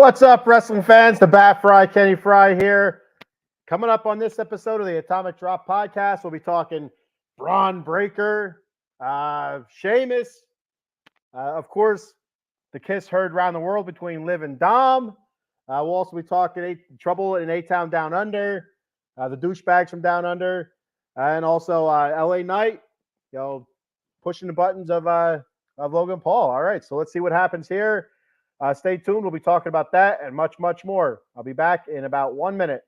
What's up, wrestling fans? The Bat Fry, Kenny Fry here. Coming up on this episode of the Atomic Drop Podcast, we'll be talking Braun Breaker, Sheamus, of course, the kiss heard around the world between Liv and Dom. We'll also be talking trouble in A-Town Down Under, the douchebags from Down Under, and also LA Knight, pushing the buttons of Logan Paul. All right, so let's see what happens here. Stay tuned. We'll be talking about that and much, much more. I'll be back in about 1 minute.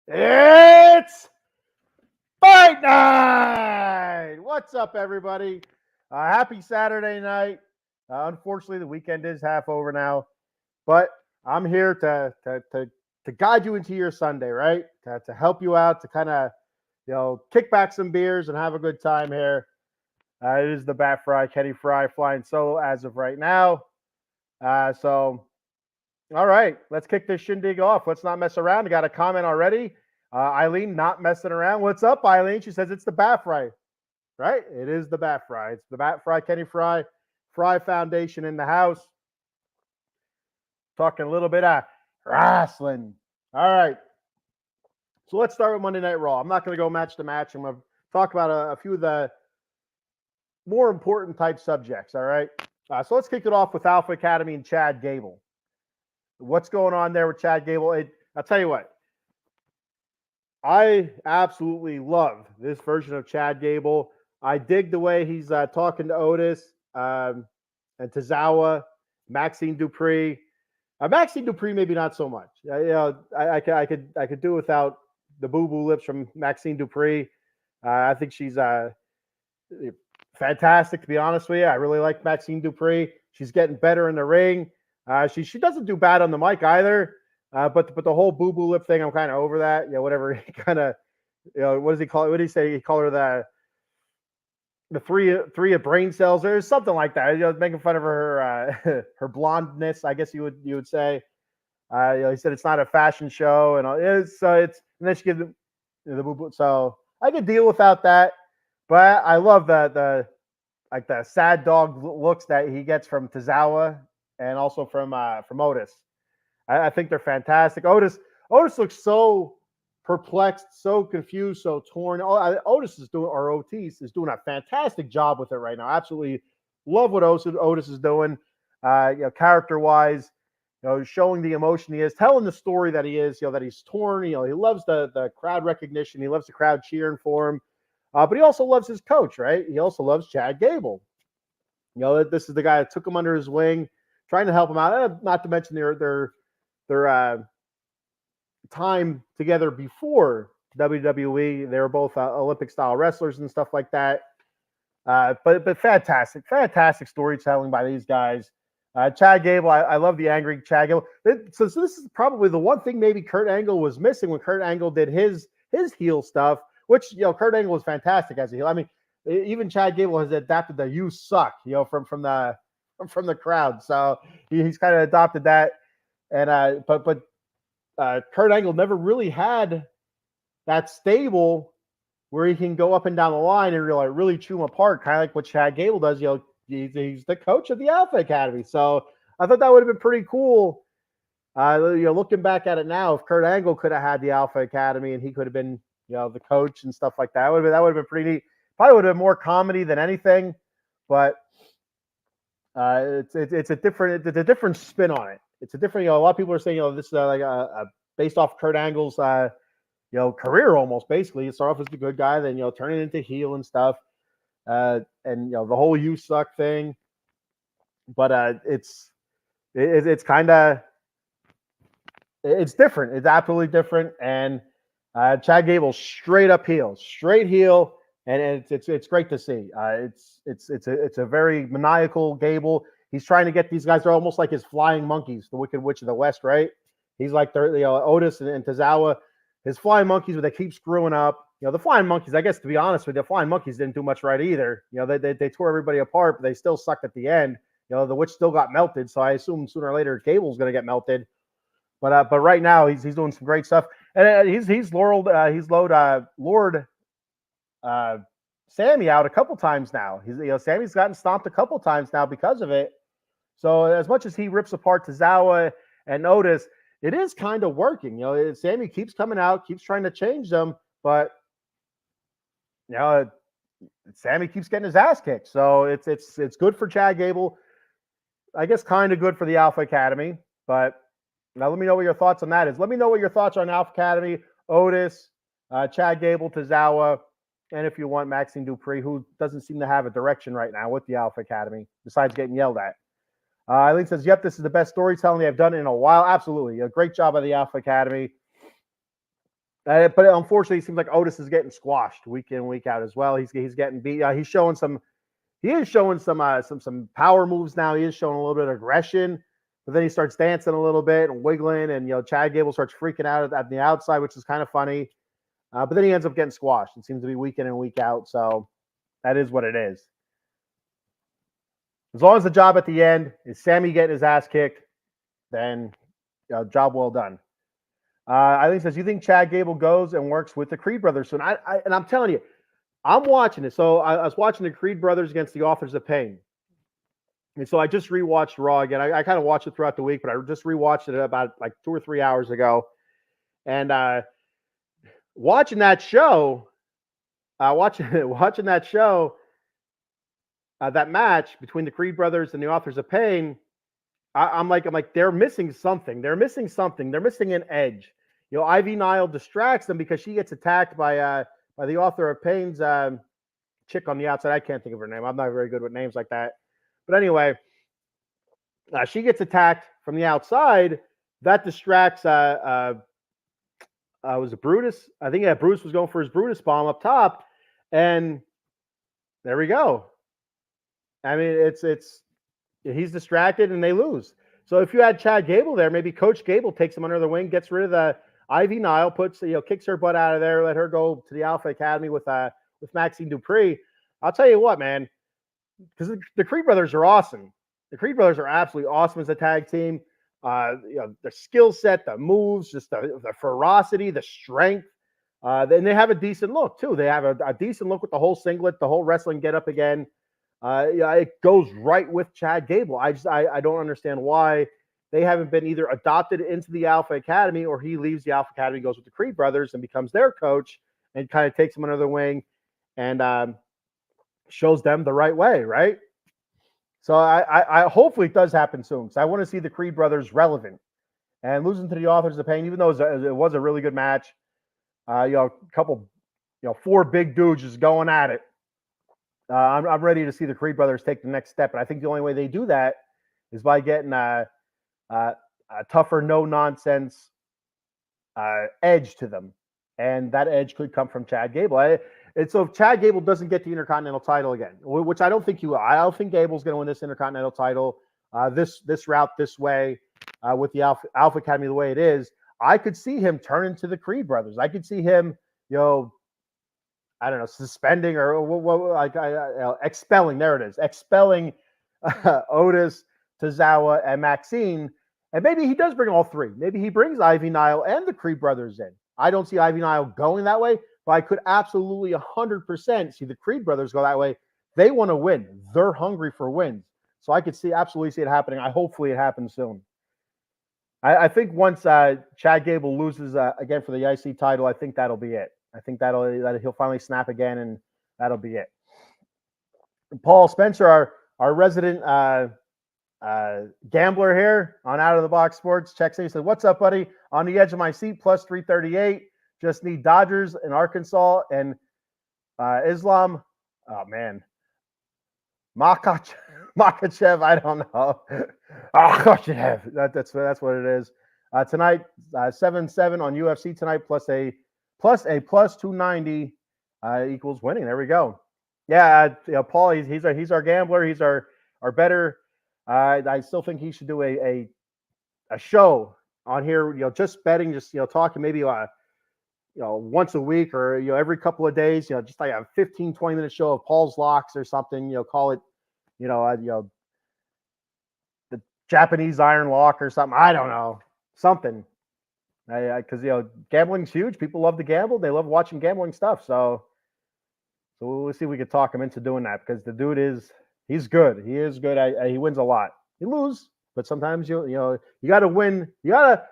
It's Fight Night! What's up, everybody? Happy Saturday night. Unfortunately, the weekend is half over now, but I'm here to guide you into your Sunday, right? To help you out, to kind of kick back some beers and have a good time here. It is the Bat Fry, Kenny Fry, flying solo as of right now. All right, let's kick this shindig off. Let's not mess around. I got a comment already. Eileen, not messing around. What's up, Eileen? She says it's the Bat Fry, right? It is the Bat Fry. It's the Bat Fry, Kenny Fry, Fry Foundation in the house. Talking a little bit of wrestling. All right. So let's start with Monday Night Raw. I'm not going to go match to match. I'm going to talk about a few of the more important type subjects, all right? So let's kick it off with Alpha Academy and Chad Gable. What's going on there with Chad Gable? I'll tell you what. I absolutely love this version of Chad Gable. I dig the way he's talking to Otis and Tozawa, Maxine Dupree. Maxine Dupree, maybe not so much. I could do without the boo-boo lips from Maxine Dupree. I think she's fantastic, to be honest with you. I really like Maxine Dupree. She's getting better in the ring. She doesn't do bad on the mic either. But the whole boo-boo lip thing, I'm kind of over that. Whatever he kind of, what does he call it? What did he say? He called her the three of brain cells or something like that. Making fun of her her blondness, I guess you would say. He said it's not a fashion show, and it's and then she gives the boo-boo. So I could deal without that, but I love the sad dog looks that he gets from Tozawa and also from Otis. I think they're fantastic. Otis looks so perplexed, so confused, so torn. Otis is doing a fantastic job with it right now. Absolutely love what Otis is doing. Character-wise, showing the emotion he is, telling the story that he is. That he's torn. He loves the crowd recognition. He loves the crowd cheering for him. But he also loves his coach, right? He also loves Chad Gable. This is the guy that took him under his wing, trying to help him out. Not to mention their time together before WWE. They were both Olympic style wrestlers and stuff like that. But fantastic storytelling by these guys. Chad Gable, I love the angry Chad Gable. So this is probably the one thing maybe Kurt Angle was missing when Kurt Angle did his heel stuff, which Kurt Angle was fantastic as a heel. I mean, even Chad Gable has adapted the "you suck" from the crowd. So he's kind of adopted that. And but Kurt Angle never really had that stable where he can go up and down the line and really chew them apart, kind of like what Chad Gable does. He's the coach of the Alpha Academy, so I thought that would have been pretty cool. Looking back at it now, if Kurt Angle could have had the Alpha Academy and he could have been the coach and stuff like that, that would have been pretty neat. Probably would have been more comedy than anything, but it's a different spin on it. It's a different. A lot of people are saying, this is like based off Kurt Angle's, career almost. Basically, you start off as the good guy, then turn it into heel and stuff, and the whole "you suck" thing. But it's kind of it's different. It's absolutely different. And Chad Gable straight up heel, straight heel, and it's great to see. It's a very maniacal Gable. He's trying to get these guys. They're almost like his flying monkeys, the Wicked Witch of the West, right? He's like Otis and Tozawa, his flying monkeys, but they keep screwing up. The flying monkeys. I guess to be honest with you, the flying monkeys didn't do much right either. They tore everybody apart, but they still sucked at the end. The witch still got melted, so I assume sooner or later Gable's going to get melted. But right now he's doing some great stuff, and he's Lord Sammy out a couple times now. Sammy's gotten stomped a couple times now because of it. So as much as he rips apart Tozawa and Otis, it is kind of working. Sammy keeps coming out, keeps trying to change them, but Sammy keeps getting his ass kicked. So it's good for Chad Gable. I guess kind of good for the Alpha Academy, but. Now, let me know what your thoughts on that is. Let me know what your thoughts are on Alpha Academy, Otis, Chad Gable, Tozawa, and if you want, Maxine Dupree, who doesn't seem to have a direction right now with the Alpha Academy, besides getting yelled at. Eileen says, yep, this is the best storytelling they've done in a while. Absolutely. A great job by the Alpha Academy. But unfortunately, it seems like Otis is getting squashed week in, week out as well. He's getting beat. He is showing some power moves now. He is showing a little bit of aggression. But then he starts dancing a little bit and wiggling, and Chad Gable starts freaking out at the outside, which is kind of funny. But then he ends up getting squashed. It seems to be week in and week out, so that is what it is. As long as the job at the end is Sammy getting his ass kicked, then job well done. Eileen says, you think Chad Gable goes and works with the Creed brothers soon? And I'm telling you, I'm watching it. So I was watching the Creed brothers against the Authors of Pain. And so I just rewatched Raw again. I kind of watched it throughout the week, but I just rewatched it about like 2 or 3 hours ago. And watching that show, that match between the Creed brothers and the Authors of Pain, I'm like, they're missing something. They're missing something. They're missing an edge. Ivy Nile distracts them because she gets attacked by the Author of Pain's chick on the outside. I can't think of her name. I'm not very good with names like that. But anyway, she gets attacked from the outside. That distracts. Was it Brutus? I think Brutus was going for his Brutus bomb up top, and there we go. I mean, he's distracted and they lose. So if you had Chad Gable there, maybe Coach Gable takes him under the wing, gets rid of the Ivy Nile, kicks her butt out of there, let her go to the Alpha Academy with Maxine Dupree. I'll tell you what, man. Because the Creed brothers are awesome. The Creed brothers are absolutely awesome as a tag team. The skill set, the moves, just the ferocity, the strength. Then they have a decent look too. They have a decent look with the whole singlet, the whole wrestling get up again. It goes right with Chad Gable. I don't understand why they haven't been either adopted into the Alpha Academy or he leaves the Alpha Academy, goes with the Creed brothers and becomes their coach and kind of takes them under the wing and shows them the right way, right? So I hopefully it does happen soon because I want to see the Creed brothers relevant. And losing to the Authors of Pain, even though it was a really good match, four big dudes just going at it. I'm ready to see the Creed brothers take the next step, and I think the only way they do that is by getting a tougher, no nonsense edge to them, and that edge could come from Chad Gable. And so if Chad Gable doesn't get the Intercontinental title again, which I don't think he will, I don't think Gable's going to win this Intercontinental title this route this way with the Alpha Academy the way it is. I could see him turn into the Creed brothers. I could see him, I don't know, suspending or expelling. There it is, expelling Otis, Tozawa, and Maxine. And maybe he does bring all three. Maybe he brings Ivy Nile and the Creed brothers in. I don't see Ivy Nile going that way, but I could absolutely 100% see the Creed brothers go that way. They want to win. They're hungry for wins. So I could absolutely see it happening. Hopefully it happens soon. I think once Chad Gable loses again for the IC title, I think that'll be it. I think that he'll finally snap again, and that'll be it. Paul Spencer, our resident gambler here on Out of the Box Sports, checks in. He said, "What's up, buddy? On the edge of my seat, plus 338. Just need Dodgers in Arkansas and Islam. Oh man, Makachev. I don't know. Makachev. That's what it is. Tonight, 7-7 on UFC tonight, plus a plus 290 equals winning. There we go. Yeah, Paul, he's our gambler. He's our better. I still think he should do a show on here. Just betting, just talking maybe once a week or every couple of days. Just like a 15-20 minute show of Paul's locks or something. Call it the Japanese iron lock or something. I don't know, something. Because gambling's huge. People love to gamble. They love watching gambling stuff. So we'll see if we can talk him into doing that, because the dude he's good. He is good. He wins a lot. He loses, but sometimes you got to win. You gotta.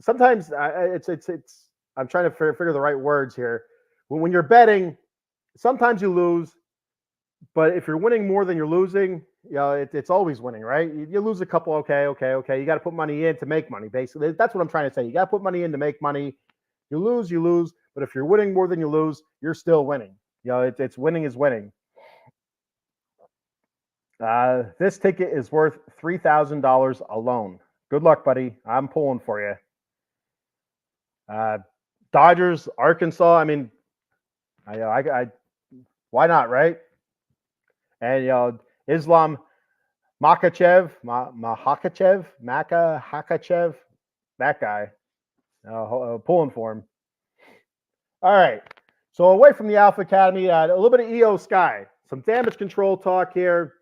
Sometimes it's. I'm trying to figure the right words here. When you're betting, sometimes you lose, but if you're winning more than you're losing, it's always winning, right? You lose a couple, okay. You got to put money in to make money. Basically, that's what I'm trying to say. You got to put money in to make money. You lose. But if you're winning more than you lose, you're still winning. It's winning is winning. This ticket is worth $3,000 alone. Good luck, buddy. I'm pulling for you. Dodgers, Arkansas. I mean, I why not, right? And Islam Makhachev, Makhachev, that guy. Pulling for him. All right. So away from the Alpha Academy, a little bit of Io Sky. Some damage control talk here.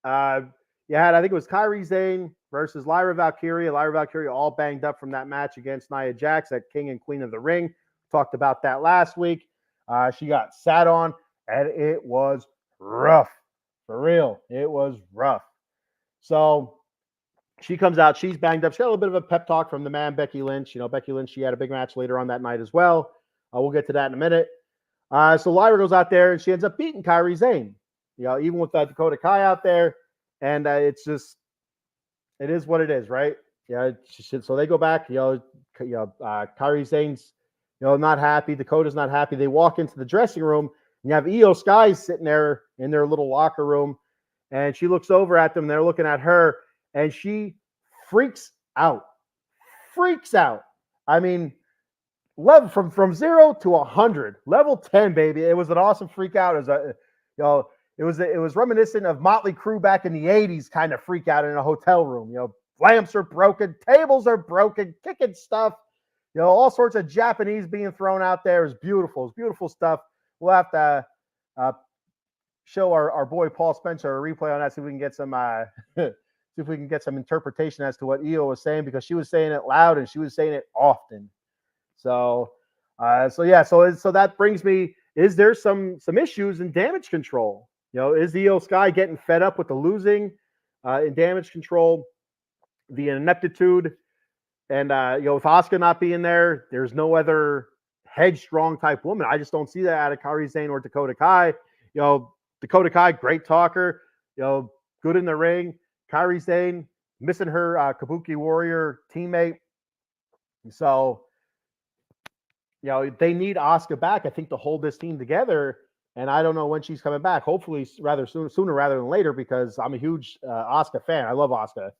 You had, I think it was Kairi Sane versus Lyra Valkyria. Lyra Valkyria all banged up from that match against Nia Jax at King and Queen of the Ring. Talked about that last week. She got sat on, and it was rough. For real. It was rough. So she comes out. She's banged up. She got a little bit of a pep talk from the man, Becky Lynch. Becky Lynch, she had a big match later on that night as well. We'll get to that in a minute. So Lyra goes out there, and she ends up beating Kairi Sane. Even with Dakota Kai out there. And it's just, it is what it is, right? So they go back, Kairi Sane's, not happy. Dakota's not happy. They walk into the dressing room, and you have Io Sky sitting there in their little locker room, and she looks over at them. They're looking at her, and she freaks out. I mean, level from 0 to 100, level 10, baby. It was an awesome freak out. It was reminiscent of Motley Crue back in the 80s kind of freak out in a hotel room. Lamps are broken, tables are broken, kicking stuff. All sorts of Japanese being thrown out there. Is beautiful. It's beautiful stuff. We'll have to show our boy Paul Spencer a replay on that, see if we can get some see if we can get some interpretation as to what Io was saying, because she was saying it loud and she was saying it often. So that brings me, is there some issues in damage control? Is Io Sky getting fed up with the losing in damage control, the ineptitude, and with Asuka not being there, there's no other headstrong type woman. I just don't see that out of Kairi Sane or Dakota Kai. Dakota Kai, great talker, good in the ring. Kairi Sane missing her Kabuki Warrior teammate. So, they need Asuka back, I think, to hold this team together. And I don't know when she's coming back. Hopefully rather sooner rather than later, because I'm a huge Asuka fan. I love Asuka.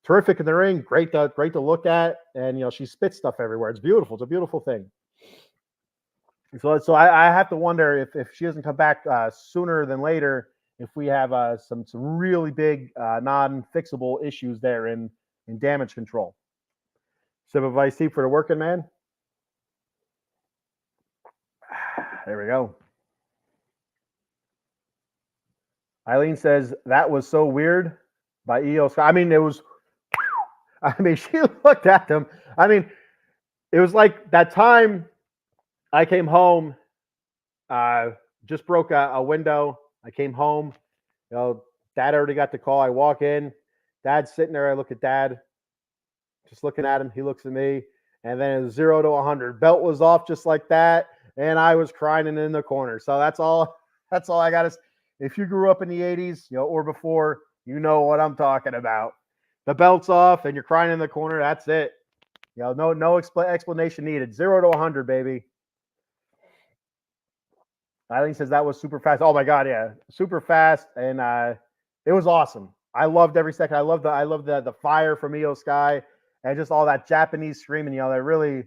Terrific in the ring, great to look at, and she spits stuff everywhere. It's beautiful. It's a beautiful thing. So I have to wonder if she doesn't come back sooner than later, if we have some really big non-fixable issues there in damage control. Sip of iced tea for the working man. There we go. Eileen says, that was so weird by Io Sky. I mean, she looked at them. I mean, it was like that time I came home, just broke a window. I came home, Dad already got the call. I walk in, Dad's sitting there. I look at Dad, just looking at him. He looks at me, and then it was 0 to 100. Belt was off just like that, and I was crying in the corner. So that's all I got to say. If you grew up in the 80s, or before, you know what I'm talking about. The belt's off, and you're crying in the corner. That's it. No explanation needed. 0 to 100, baby. Eileen says that was super fast. Oh my God, yeah, super fast, and it was awesome. I loved every second. I love the fire from Io Sky and just all that Japanese screaming. That really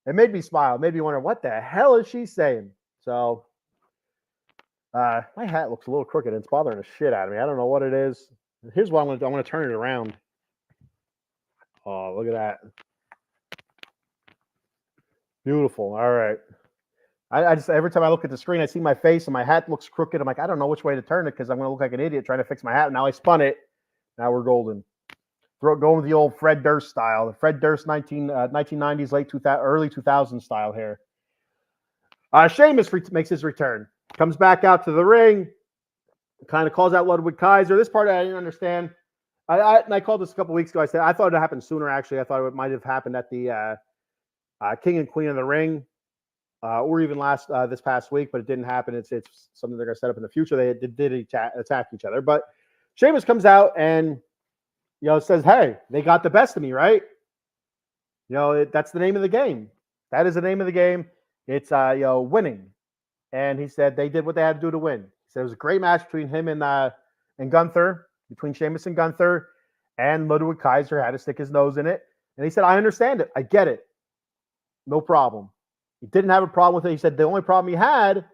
it made me smile. It made me wonder what the hell is she saying. So my hat looks a little crooked. It's bothering the shit out of me. I don't know what it is. Here's what I'm gonna do. I'm gonna turn it around. Oh, look at that. Beautiful. All right. I just every time I look at the screen, I see my face and my hat looks crooked. I'm like, I don't know which way to turn it because I'm gonna look like an idiot trying to fix my hat. Now I spun it. Now we're golden. Going with the old Fred Durst style, the Fred Durst 1990s, late 2000, early 2000s style here. Sheamus makes his return, comes back out to the ring, kind of calls out Ludwig Kaiser. This part I didn't understand. I called this a couple weeks ago. I said I thought it happened sooner. Actually, I thought it might have happened at the King and Queen of the Ring. Or even this past week, but it didn't happen. It's something they're going to set up in the future. They did attack each other, but Sheamus comes out and says, "Hey, they got the best of me, right? That's the name of the game. That is the name of the game. It's winning." And he said they did what they had to do to win. He said it was a great match between him and Gunther, between Sheamus and Gunther, and Ludwig Kaiser had to stick his nose in it. And he said, "I understand it. I get it. No problem." He didn't have a problem with it. He said the only problem he had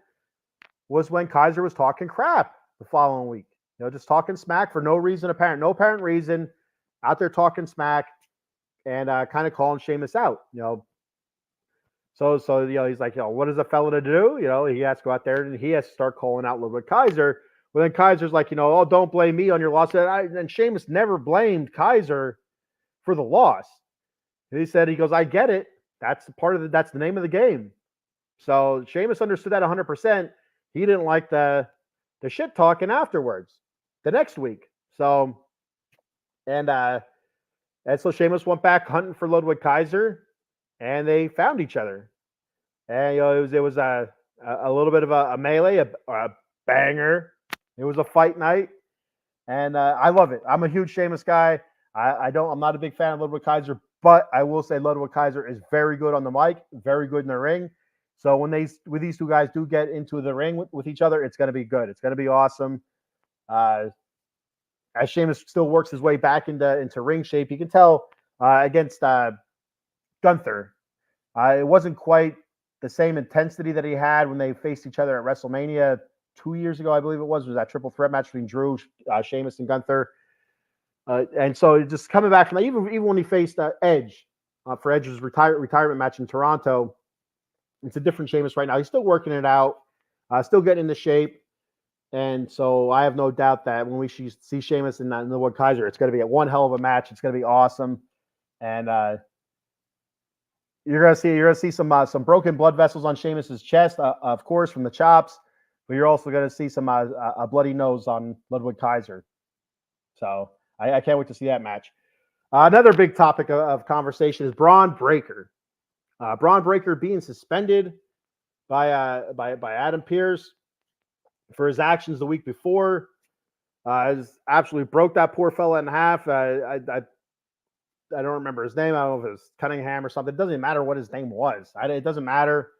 was when Kaiser was talking crap the following week. Just talking smack for no reason apparent, no apparent reason, out there talking smack and kind of calling Sheamus out. So he's like, what is a fella to do? He has to go out there and he has to start calling out Ludwig Kaiser. Well, then Kaiser's like, oh, don't blame me on your loss. And Sheamus never blamed Kaiser for the loss. And he goes, I get it. That's that's the name of the game. So Sheamus understood that 100%. He didn't like the shit talking afterwards the next week. So and so Sheamus went back hunting for Ludwig Kaiser, and they found each other. And it was a little bit of a melee, a banger. It was a fight night, and I love it. I'm a huge Sheamus guy. I'm not a big fan of Ludwig Kaiser. But I will say Ludwig Kaiser is very good on the mic, very good in the ring. So when these two guys do get into the ring with each other, it's going to be good. It's going to be awesome. As Sheamus still works his way back into ring shape, you can tell against Gunther, it wasn't quite the same intensity that he had when they faced each other at WrestleMania 2 years ago, I believe it was that triple threat match between Drew, Sheamus, and Gunther. And so just coming back from that, even when he faced Edge for Edge's retirement match in Toronto, it's a different Sheamus right now. He's still working it out, still getting into shape. And so I have no doubt that when we see Sheamus and Ludwig Kaiser, it's going to be one hell of a match. It's going to be awesome. And you're gonna see some broken blood vessels on Sheamus's chest, of course, from the chops. But you're also going to see some a bloody nose on Ludwig Kaiser. So I can't wait to see that match. Another big topic of conversation is Braun Breaker. Braun Breaker being suspended by Adam Pearce for his actions the week before. Has absolutely broke that poor fella in half. I don't remember his name. I don't know if it was Cunningham or something. It doesn't matter what his name was. It doesn't matter.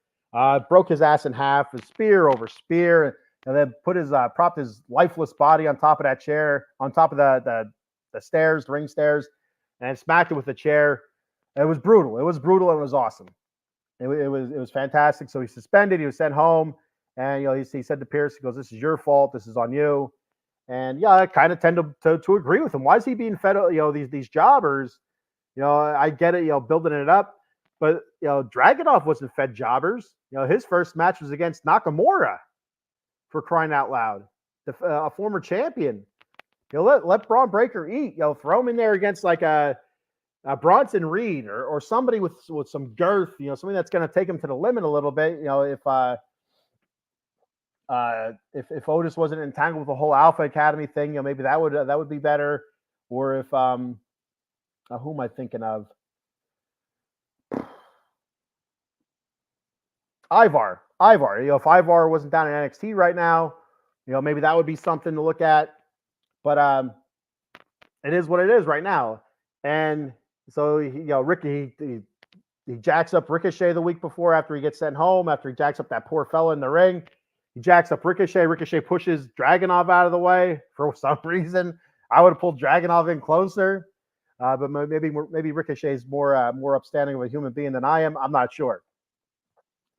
Broke his ass in half, with spear over spear, and then propped his lifeless body on top of that chair, on top of the stairs, the ring stairs, and smacked it with the chair. It was brutal. It was brutal. It was awesome. It was fantastic. So he's suspended. He was sent home, and he said to Pearce, he goes, "This is your fault. This is on you." And yeah, I kind of tend to agree with him. Why is he being fed? These jobbers. I get it. Building it up, but Dragunov wasn't fed jobbers. His first match was against Nakamura, for crying out loud, a former champion. Let Braun Breaker eat. Throw him in there against like a Bronson Reed or somebody with some girth. Something that's going to take him to the limit a little bit. If Otis wasn't entangled with the whole Alpha Academy thing, maybe that would be better. Or if who am I thinking of? Ivar. If Ivar wasn't down in NXT right now, maybe that would be something to look at. But it is what it is right now. And so Ricky he jacks up Ricochet the week before after he gets sent home, after he jacks up that poor fella in the ring. He jacks up Ricochet. Ricochet pushes Dragunov out of the way for some reason. I would have pulled Dragunov in closer, but maybe Ricochet's more upstanding of a human being than I am. I'm not sure.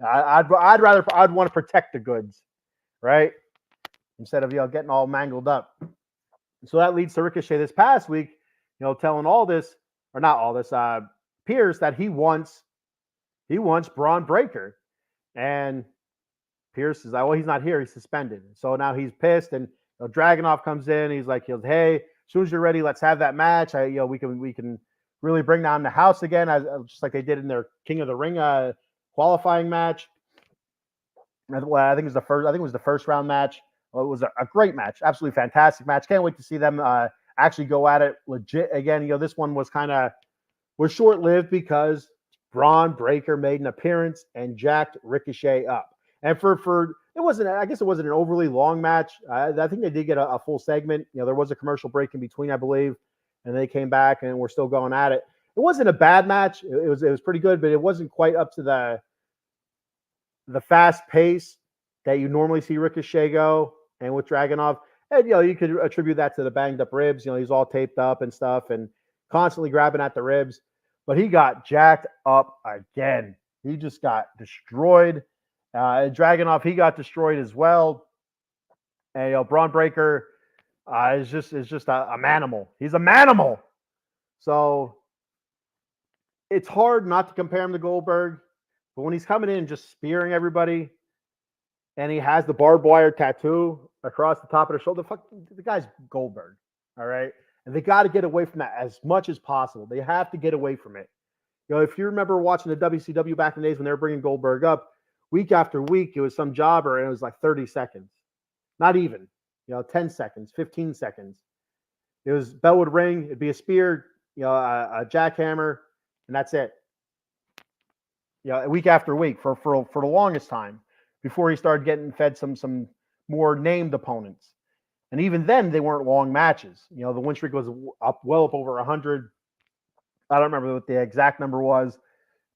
I'd want to protect the goods, right? Instead of getting all mangled up. So that leads to Ricochet this past week, telling Pierce that he wants Braun Breaker, and Pierce is like, well, he's not here, he's suspended. So now he's pissed, and Dragunov comes in. He's like, hey, as soon as you're ready, let's have that match. We can really bring down the house again, just like they did in their King of the Ring qualifying match. I think it was the first round match. Well, it was a great match, absolutely fantastic match. Can't wait to see them actually go at it legit again. This one was short lived because Braun Breaker made an appearance and jacked Ricochet up. And it wasn't an overly long match. I think they did get a full segment. There was a commercial break in between, I believe, and they came back and we're still going at it. It wasn't a bad match. It was pretty good, but it wasn't quite up to the fast pace that you normally see Ricochet go. And with Dragunov, and you could attribute that to the banged up ribs. He's all taped up and stuff and constantly grabbing at the ribs. But he got jacked up again. He just got destroyed. Dragunov, he got destroyed as well. And Braun Breaker is just a manimal. He's a manimal. So it's hard not to compare him to Goldberg, but when he's coming in just spearing everybody, and he has the barbed wire tattoo across the top of the shoulder, the guy's Goldberg. All right. And they got to get away from that as much as possible. They have to get away from it. If you remember watching the WCW back in the days when they were bringing Goldberg up, week after week, it was some jobber and it was like 30 seconds. Not even, 10 seconds, 15 seconds. It was bell would ring, it'd be a spear, a jackhammer, and that's it. Week after week for the longest time before he started getting fed some more named opponents. And even then, they weren't long matches. The win streak was well up over 100. I don't remember what the exact number was,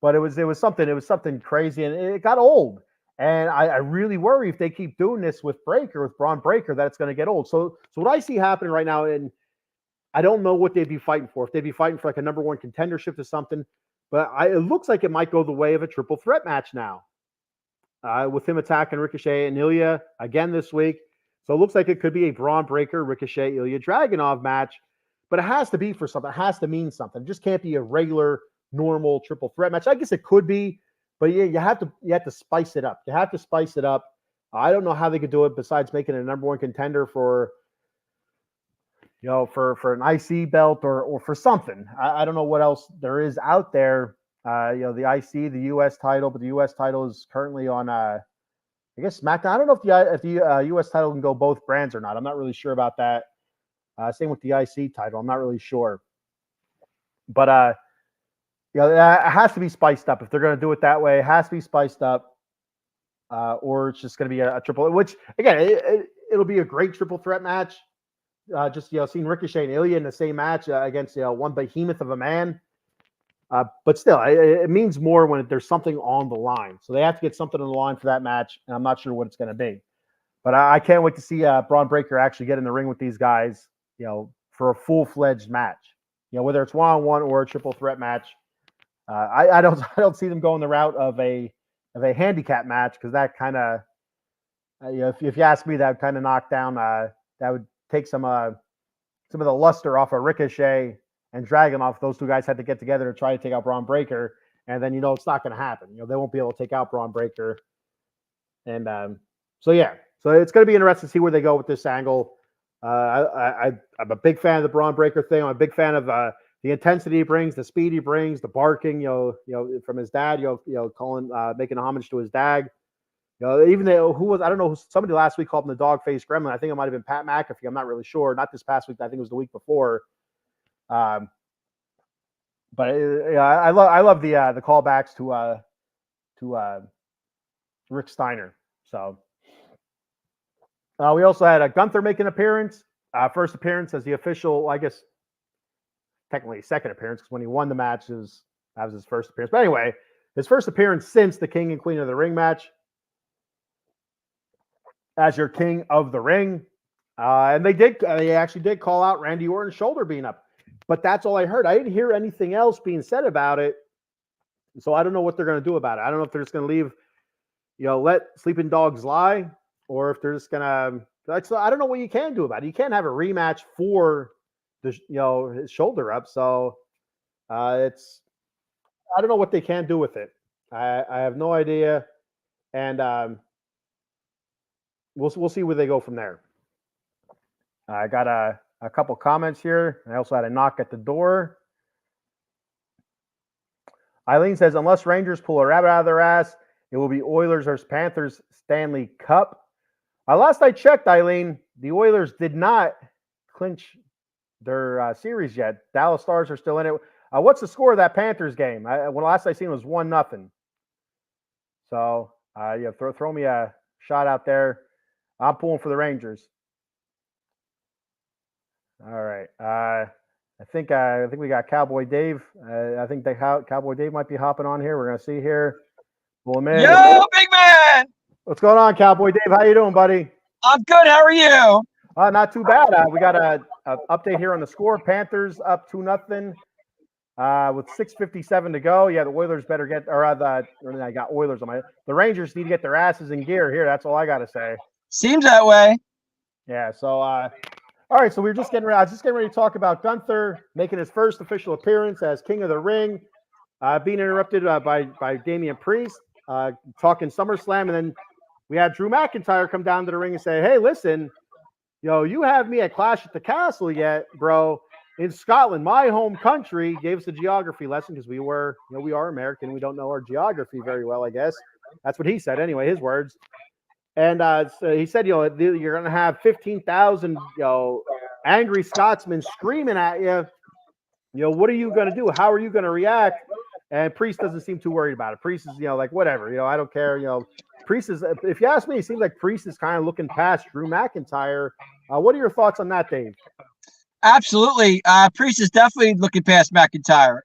but it was something crazy, and it got old. And I really worry if they keep doing this with Braun Breaker, that it's going to get old. So what I see happening right now, and I don't know what they'd be fighting for. If they'd be fighting for like a number one contendership or something, but it looks like it might go the way of a triple threat match now, with him attacking Ricochet and Ilya again this week. So it looks like it could be a Braun Breaker, Ricochet, Ilya Dragunov match, but it has to be for something. It has to mean something. It just can't be a regular, normal triple threat match. I guess it could be, but yeah, you have to spice it up. You have to spice it up. I don't know how they could do it besides making it a number one contender for an IC belt or for something. I don't know what else there is out there. The IC, the US title, but the US title is currently on I guess SmackDown. I don't know if the US title can go both brands or not. I'm not really sure about that. Same with the IC title. I'm not really sure. But it has to be spiced up. If they're going to do it that way, it has to be spiced up. Or it's just going to be a triple, which again, it'll be a great triple threat match. Seeing Ricochet and Ilya in the same match against one behemoth of a man. But still, it means more when there's something on the line. So they have to get something on the line for that match, and I'm not sure what it's going to be. But I can't wait to see Braun Breaker actually get in the ring with these guys, for a full-fledged match. Whether it's one-on-one or a triple threat match. I don't see them going the route of a handicap match, because that kind of, if you ask me, that would kind of knock down. That would take some of the luster off of Ricochet and Dragunov. Those two guys had to get together to try to take out Braun Breaker, and then it's not going to happen. They won't be able to take out Braun Breaker, and so it's going to be interesting to see where they go with this angle. I'm a big fan of the Braun Breaker thing. I'm a big fan of the intensity he brings, the speed he brings, the barking, from his dad, calling, making a homage to his dad. Even though I don't know, somebody last week called him the dog faced gremlin. I think it might have been Pat McAfee. I'm not really sure. Not this past week. I think it was the week before. But I love the callbacks to Rick Steiner. So we also had Gunther make an appearance. First appearance as the official, I guess technically second appearance, because when he won the match, that was his first appearance. But anyway, his first appearance since the King and Queen of the Ring match as your King of the Ring. And they actually did call out Randy Orton's shoulder being up. But that's all I heard. I didn't hear anything else being said about it. So I don't know what they're going to do about it. I don't know if they're just going to leave, let sleeping dogs lie, or if they're just going to. I don't know what you can do about it. You can't have a rematch for his shoulder up. So I don't know what they can do with it. I have no idea, and we'll see where they go from there. I got a couple comments here. I also had a knock at the door. Eileen says, unless Rangers pull a rabbit out of their ass, it will be Oilers or Panthers Stanley Cup. Last I checked, Eileen, the Oilers did not clinch their series yet. Dallas Stars are still in it. What's the score of that Panthers game? When last I seen it was 1-0. So throw me a shot out there. I'm pulling for the Rangers. All right. I think we got Cowboy Dave. I think Cowboy Dave might be hopping on here. We're gonna see here. Pull him in. Yo, big man. What's going on, Cowboy Dave? How you doing, buddy? I'm good. How are you? Not too bad. We got a update here on the score. Panthers up 2-0 with 6:57 to go. Yeah, the Oilers better get, I got Oilers on my. The Rangers need to get their asses in gear here. That's all I got to say. Seems that way. Yeah. So, all right. So I was just getting ready to talk about Gunther making his first official appearance as King of the Ring, being interrupted by Damian Priest, talking SummerSlam, and then we had Drew McIntyre come down to the ring and say, "Hey, listen, you have me at Clash at the Castle yet, bro? In Scotland, my home country." Gave us a geography lesson because we are American. We don't know our geography very well, I guess. That's what he said anyway, his words. And so he said, you're going to have 15,000, angry Scotsmen screaming at you. What are you going to do? How are you going to react? And Priest doesn't seem too worried about it. Priest is, like, whatever. I don't care. Priest is, if you ask me, it seems like Priest is kind of looking past Drew McIntyre. What are your thoughts on that, Dave? Absolutely. Priest is definitely looking past McIntyre.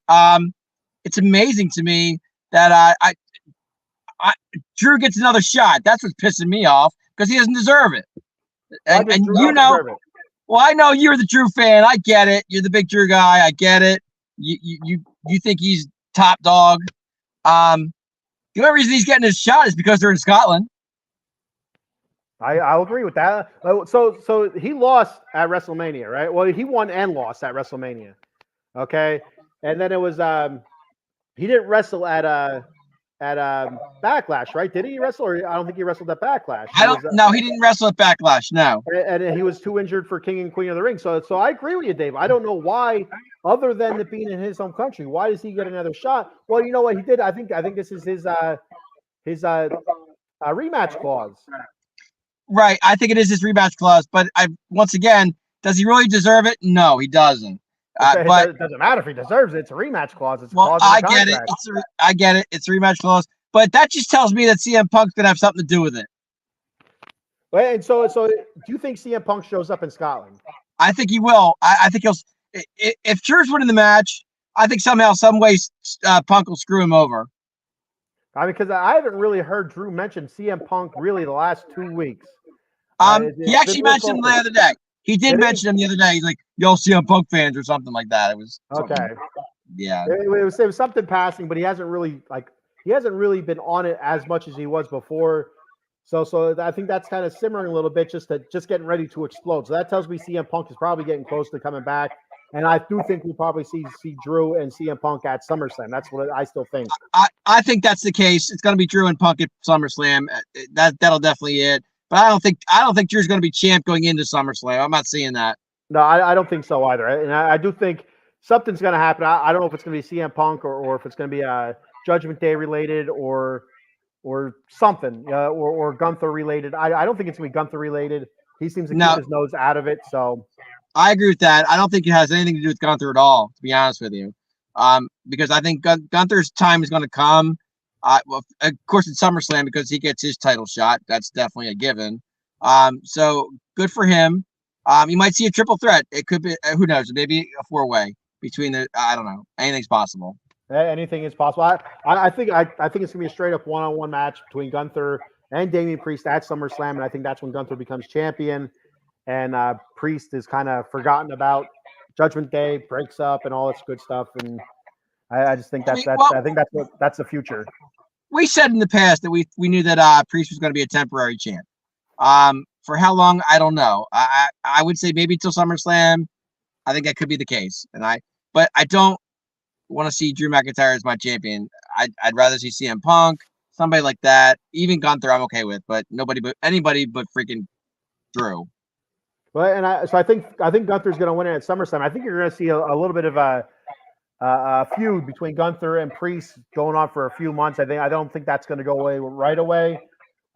It's amazing to me that Drew gets another shot. That's what's pissing me off because he doesn't deserve it. And well, I know you're the Drew fan. I get it. You're the big Drew guy. I get it. You think he's top dog. The only reason he's getting his shot is because they're in Scotland. I'll agree with that. So he lost at WrestleMania, right? Well, he won and lost at WrestleMania. Okay, and then it was he didn't wrestle at Backlash, right? Did he wrestle? Or I don't think he wrestled at Backlash. No, he didn't wrestle at Backlash. No, and he was too injured for King and Queen of the Ring. So I agree with you, Dave. I don't know why, other than it being in his home country, why does he get another shot? Well, you know what he did. I think this is his rematch clause. Right. I think it is his rematch clause. But once again, does he really deserve it? No, he doesn't. But it doesn't matter if he deserves it. It's a rematch clause. It's a clause I get it. I get it. It's a rematch clause. But that just tells me that CM Punk's gonna have something to do with it. Well, and so do you think CM Punk shows up in Scotland? I think he will. I think he'll. If Drew's winning the match, I think somehow, some way, Punk will screw him over. Because I haven't really heard Drew mention CM Punk really the last 2 weeks. He actually mentioned him the other day. He did mention him the other day. He's like, "Yo, CM Punk fans" or something like that. It was okay. Yeah, it was something passing, but he hasn't really been on it as much as he was before. So I think that's kind of simmering a little bit, just getting ready to explode. So that tells me CM Punk is probably getting close to coming back. And I do think we'll probably see Drew and CM Punk at SummerSlam. That's what I still think. I think that's the case. It's going to be Drew and Punk at SummerSlam. That'll definitely it. But I don't think Drew's going to be champ going into SummerSlam. I'm not seeing that. No, I don't think so either. And I do think something's going to happen. I don't know if it's going to be CM Punk or if it's going to be Judgment Day related or something or Gunther related. I don't think it's going to be Gunther related. He seems to keep his nose out of it. So I agree with that. I don't think it has anything to do with Gunther at all, to be honest with you, because I think Gunther's time is going to come. Well, of course, it's SummerSlam because he gets his title shot. That's definitely a given. So good for him. You might see a triple threat. It could be, who knows, maybe a 4-way between the. I don't know. Anything's possible. Anything is possible. I think it's going to be a straight up one-on-one match between Gunther and Damian Priest at SummerSlam, and I think that's when Gunther becomes champion. and Priest is kind of forgotten about. Judgment Day breaks up and all this good stuff, and I just think that's I think that's the future. We said in the past that we knew that Priest was going to be a temporary champ. For how long, I don't know. I would say maybe till SummerSlam. I think that could be the case, but I don't want to see Drew McIntyre as my champion. I'd rather see CM Punk, somebody like that. Even Gunther, I'm okay with, but anybody but freaking Drew. Well, and I think Gunther's going to win it at SummerSlam. I think you're going to see a little bit of a feud between Gunther and Priest going on for a few months. I don't think that's going to go away right away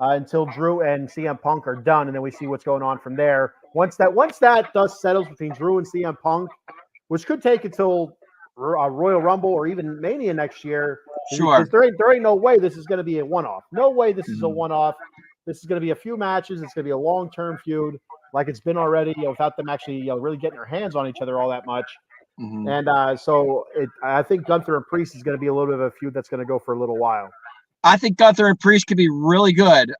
until Drew and CM Punk are done, and then we see what's going on from there. Once that dust settles between Drew and CM Punk, which could take until Royal Rumble or even Mania next year. Sure. There ain't no way this is going to be a one-off. No way this is a one-off. This is going to be a few matches. It's going to be a long-term feud like it's been already, without them actually really getting their hands on each other all that much. Mm-hmm. And I think Gunther and Priest is going to be a little bit of a feud that's going to go for a little while. I think Gunther and Priest could be really good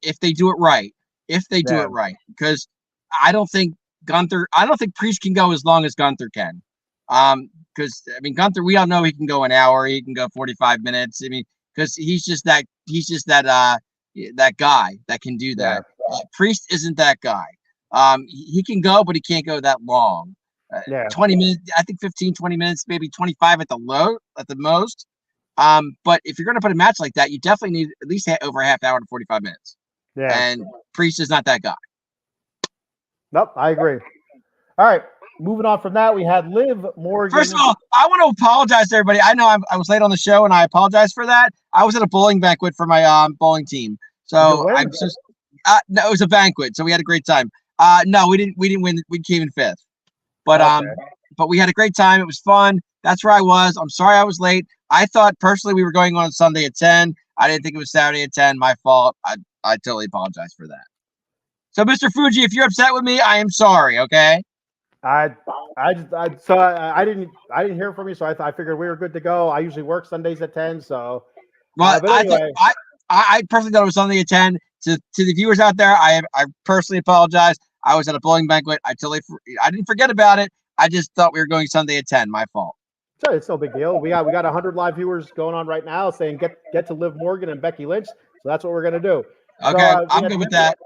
if they do it right. If they do it right. Because I don't think Priest can go as long as Gunther can. Because Gunther, we all know he can go an hour, he can go 45 minutes. Because he's just that guy that can do that. Yeah. Priest isn't that guy. He can go, but he can't go that long. 20 minutes, I think 15, 20 minutes, maybe 25 at the most. But if you're going to put a match like that, you definitely need at least over a half hour to 45 minutes. Yeah. And Priest is not that guy. Nope, I agree. All right. Moving on from that, we had Liv Morgan. First of all, I want to apologize to everybody. I know I was late on the show, and I apologize for that. I was at a bowling banquet for my bowling team, so I'm just no, it was a banquet, so we had a great time. No, we didn't win. We came in 5th, but but we had a great time. It was fun. That's where I was. I'm sorry I was late. I thought personally we were going on Sunday at 10. I didn't think it was Saturday at 10. My fault. I totally apologize for that. So, Mr. Fuji, if you're upset with me, I am sorry. Okay. I didn't hear from you, so I figured we were good to go. I usually work Sundays at 10, so. Well, but anyway. I personally thought it was Sunday at 10. To the viewers out there, I personally apologize. I was at a bowling banquet. I didn't forget about it. I just thought we were going Sunday at 10. My fault. So it's no big deal. We got 100 live viewers going on right now saying get to Liv Morgan and Becky Lynch. So that's what we're gonna do. Okay, so, I'm good with that.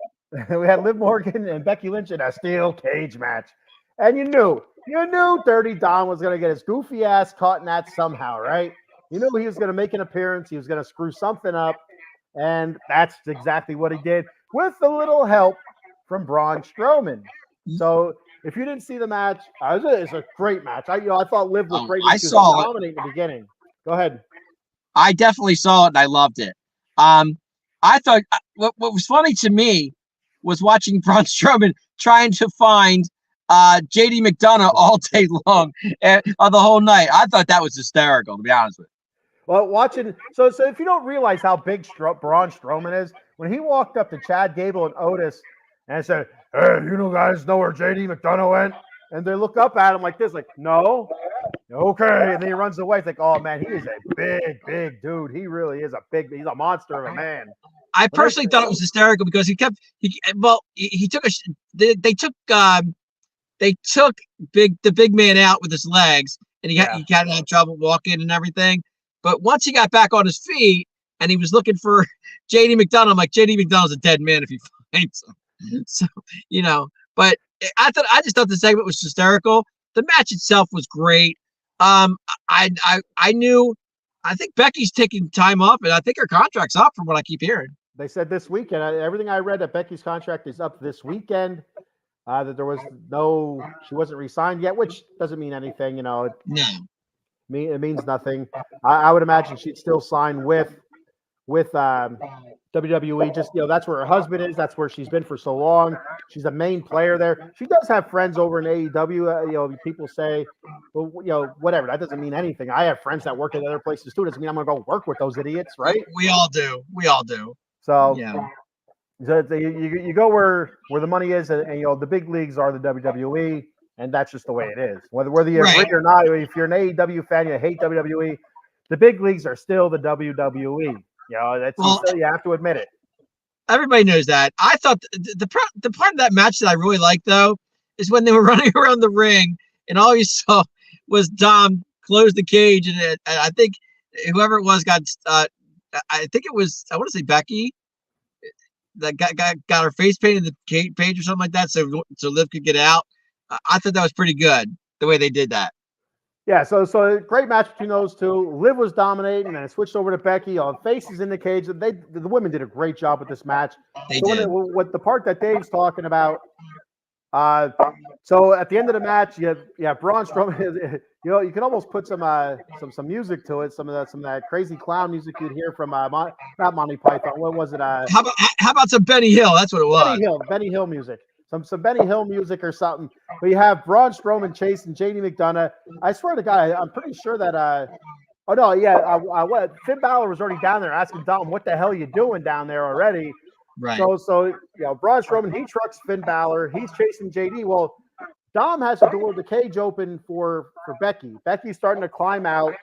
We had Liv Morgan and Becky Lynch in a steel cage match. And you knew Dirty Don was going to get his goofy ass caught in that somehow, right? You knew he was going to make an appearance. He was going to screw something up. And that's exactly what he did with a little help from Braun Strowman. So if you didn't see the match, it's a great match. I thought Liv was great. I saw it. Dominating the beginning. Go ahead. I definitely saw it and I loved it. I thought what was funny to me was watching Braun Strowman trying to find JD McDonough all day long and the whole night. I thought that was hysterical, to be honest with you. Well, watching so if you don't realize how big Braun Strowman is, when he walked up to Chad Gable and Otis and said, "Hey, you guys know where JD McDonough went?" And they look up at him like this, like, "No." Okay, and then he runs away. It's like, oh man, he is a big dude. He really is he's a monster of a man. I personally thought it was hysterical because he took the big man out with his legs, and he kind of had trouble walking and everything. But once he got back on his feet and he was looking for JD McDonough, I'm like, JD McDonough's a dead man if he finds him. So, but I just thought the segment was hysterical. The match itself was great. I think Becky's taking time off, and I think her contract's up from what I keep hearing. They said this weekend. Everything I read that Becky's contract is up this weekend. That she wasn't re-signed yet, which doesn't mean anything. No. It means nothing. I would imagine she'd still sign with WWE. Just that's where her husband is. That's where she's been for so long. She's a main player there. She does have friends over in AEW. People say, well, whatever. That doesn't mean anything. I have friends that work at other places too. Doesn't mean I'm gonna go work with those idiots, right? We all do. So yeah. You go where the money is, and the big leagues are the WWE, and that's just the way it is. Whether you agree or not, if you're an AEW fan, you hate WWE, the big leagues are still the WWE. You have to admit it. Everybody knows that. I thought the part of that match that I really liked though is when they were running around the ring and all you saw was Dom close the cage and I think whoever it was got I think it was I want to say Becky that got her face painted in the page or something like that so Liv could get out. I thought that was pretty good the way they did that. Yeah, so great match between those two. Liv was dominating, and then it switched over to Becky. All faces in the cage. The women did a great job with this match. They so did. What the part that Dave's talking about. So at the end of the match, you have Braun Strowman. You can almost put some music to it. Some of that crazy clown music you'd hear from not Monty Python. What was it? How about some Benny Hill? That's what it was. Benny Hill music. Some Benny Hill music or something. But you have Braun Strowman chasing JD McDonough. I swear to God, I'm pretty sure that Finn Balor was already down there asking Dom, "What the hell are you doing down there already?" Right. So Braun Strowman, he trucks Finn Balor. He's chasing JD. Well, Dom has the door of the cage open for Becky. Becky's starting to climb out,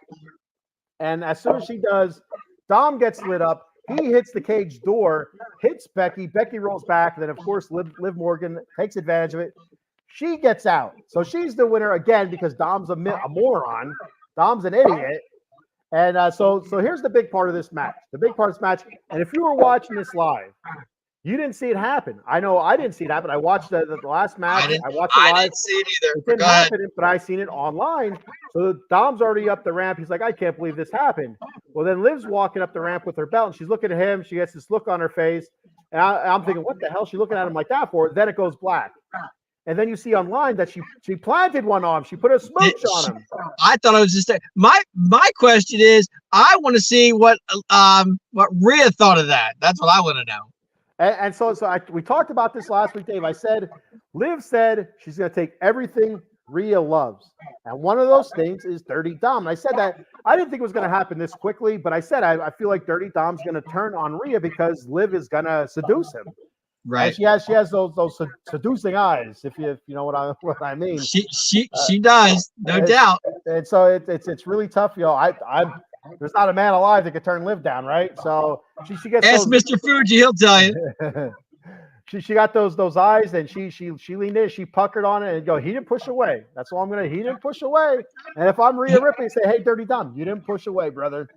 and as soon as she does, Dom gets lit up. He hits the cage door, hits Becky. Becky rolls back. And then, of course, Liv Morgan takes advantage of it. She gets out. So she's the winner again because Dom's a moron. Dom's an idiot. And so here's the big part of this match. The big part of this match. And if you were watching this live, you didn't see it happen. I know I didn't see it happen. I watched the last match. I watched it live. I didn't see it either. It didn't happen, but I seen it online. So Dom's already up the ramp. He's like, I can't believe this happened. Well, then Liv's walking up the ramp with her belt, and she's looking at him. She gets this look on her face. And I'm thinking, what the hell is she looking at him like that for? Then it goes black. And then you see online that she planted one on him. She put a smooch on him. I thought it was just my question is I want to see what Rhea thought of that. That's what I want to know. And so we talked about this last week, Dave. I said, Liv said she's going to take everything Rhea loves. And one of those things is Dirty Dom. And I said that I didn't think it was going to happen this quickly, but I said I feel like Dirty Dom's going to turn on Rhea because Liv is going to seduce him. Right. And she has those seducing eyes, if you know what I mean. She does, no doubt. And so it's really tough. There's not a man alive that could turn Liv down, right? So she gets. Ask Mr. Fuji, he'll tell you. She got those eyes, and she leaned in, she puckered on it, and he didn't push away. That's all he didn't push away. And if I'm Rhea Ripley, say, hey, Dirty Dom, you didn't push away, brother.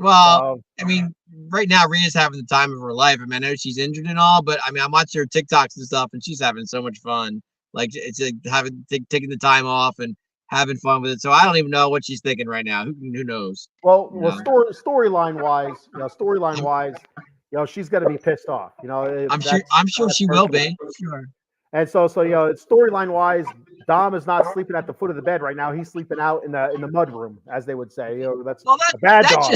Well, I mean, right now Rhea's having the time of her life. I mean, I know she's injured and all, but I mean, I'm watching her TikToks and stuff, and she's having so much fun. Like it's like taking the time off and having fun with it. So I don't even know what she's thinking right now. Who knows? Well, storyline wise, she's going to be pissed off. I'm sure she will be. Sure. And so storyline wise, Dom is not sleeping at the foot of the bed right now. He's sleeping out in the mud room, as they would say. That's a bad dog.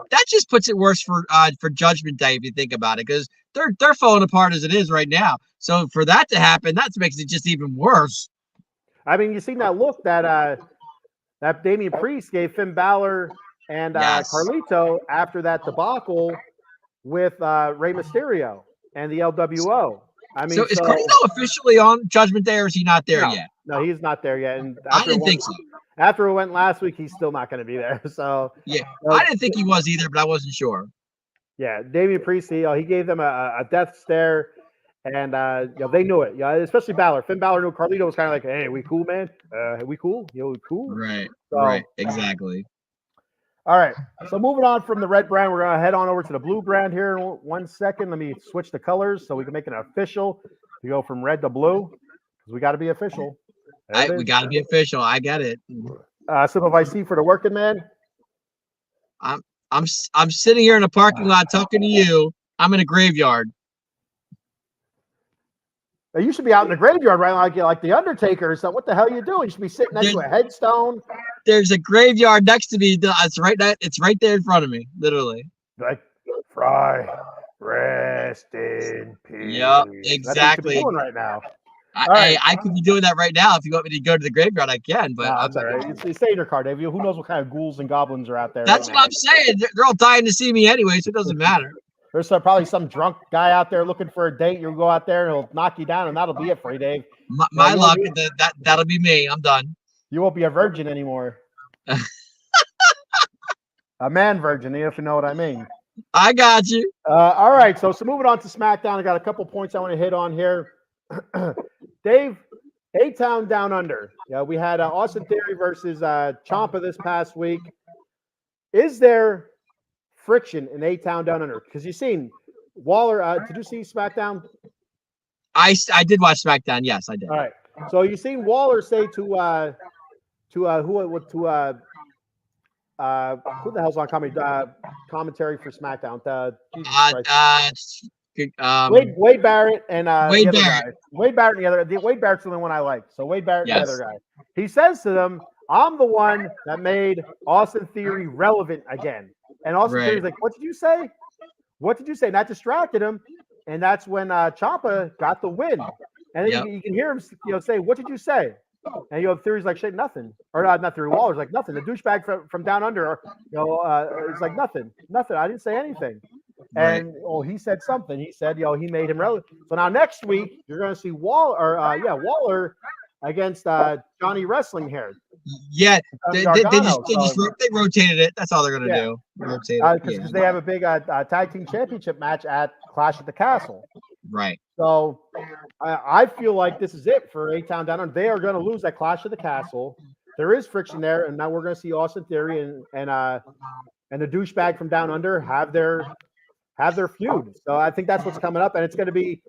That just puts it worse for Judgment Day if you think about it, because they're falling apart as it is right now. So for that to happen, that makes it just even worse. I mean, you seen that look that Damian Priest gave Finn Balor and Carlito after that debacle with Rey Mysterio and the LWO. I mean, so is Carlito officially on Judgment Day, or is he not there yet? No, he's not there yet. And I didn't think so. After it went last week, he's still not going to be there. So yeah, I didn't think he was either, but I wasn't sure. Yeah, Damian Priest, he gave them a death stare, and they knew it. Yeah, especially Balor. Finn Balor knew Carlito was kind of like, "Hey, we cool, man? We cool? We cool?" Right. Right. Exactly. All right. So moving on from the red brand, we're gonna head on over to the blue brand here in 1 second. Let me switch the colors so we can make it official. We go from red to blue because we got to be official. We got to be official. I get it. Simplify C for the working man. I'm sitting here in a parking lot talking to you. I'm in a graveyard. You should be out in the graveyard, right? Like the Undertaker or something. What the hell are you doing? You should be sitting next to a headstone. There's a graveyard next to me. It's right there in front of me, literally. Like Fry, rest in peace. Yep, exactly. That's what you're doing right now. I could be doing that right now. If you want me to go to the graveyard, I can. But that's all right. You stay in your car, Dave. Who knows what kind of ghouls and goblins are out there? That's what I'm saying. They're all dying to see me anyway, so it doesn't matter. There's probably some drunk guy out there looking for a date. You'll go out there and he'll knock you down, and that'll be it for you, Dave. My luck, that'll be me. I'm done. You won't be a virgin anymore. A man virgin, if you know what I mean. I got you. All right, so moving on to SmackDown, I got a couple points I want to hit on here. Dave, A-Town Down Under. Yeah, we had Austin Theory versus Ciampa this past week. Is there friction in A-Town Down Under? Because you've seen Waller. Did you see SmackDown? I did watch SmackDown. Yes, I did. All right. So you've seen Waller say to who the hell's on commentary for SmackDown? Jesus Christ. Wade Barrett and Wade the other Barrett. guy. Wade Barrett and the other. Wade Barrett's the only one I like. So Wade Barrett and Yes. the other guy. He says to them, "I'm the one that made Austin Theory relevant again." And Austin Theory's like, "What did you say? What did you say?" And that distracted him. And that's when Ciampa got the win. And then you can hear him, say, "What did you say?" And Theory's like, "Shit, nothing." Or not Theory. Waller's like, "Nothing." The douchebag from Down Under, it's like nothing. I didn't say anything. Right. And he said something. He said, he made him relevant. So now next week you're going to see Waller against Johnny Wrestling here. Yeah, they rotated it. That's all they're going to do. Rotate it. Because they have a big tag team championship match at Clash at the Castle. Right. So I feel like this is it for A-Town Down Under. They are going to lose that Clash of the Castle. There is friction there, and now we're going to see Austin Theory and the douchebag from Down Under have their feud. So I think that's what's coming up, and it's going to be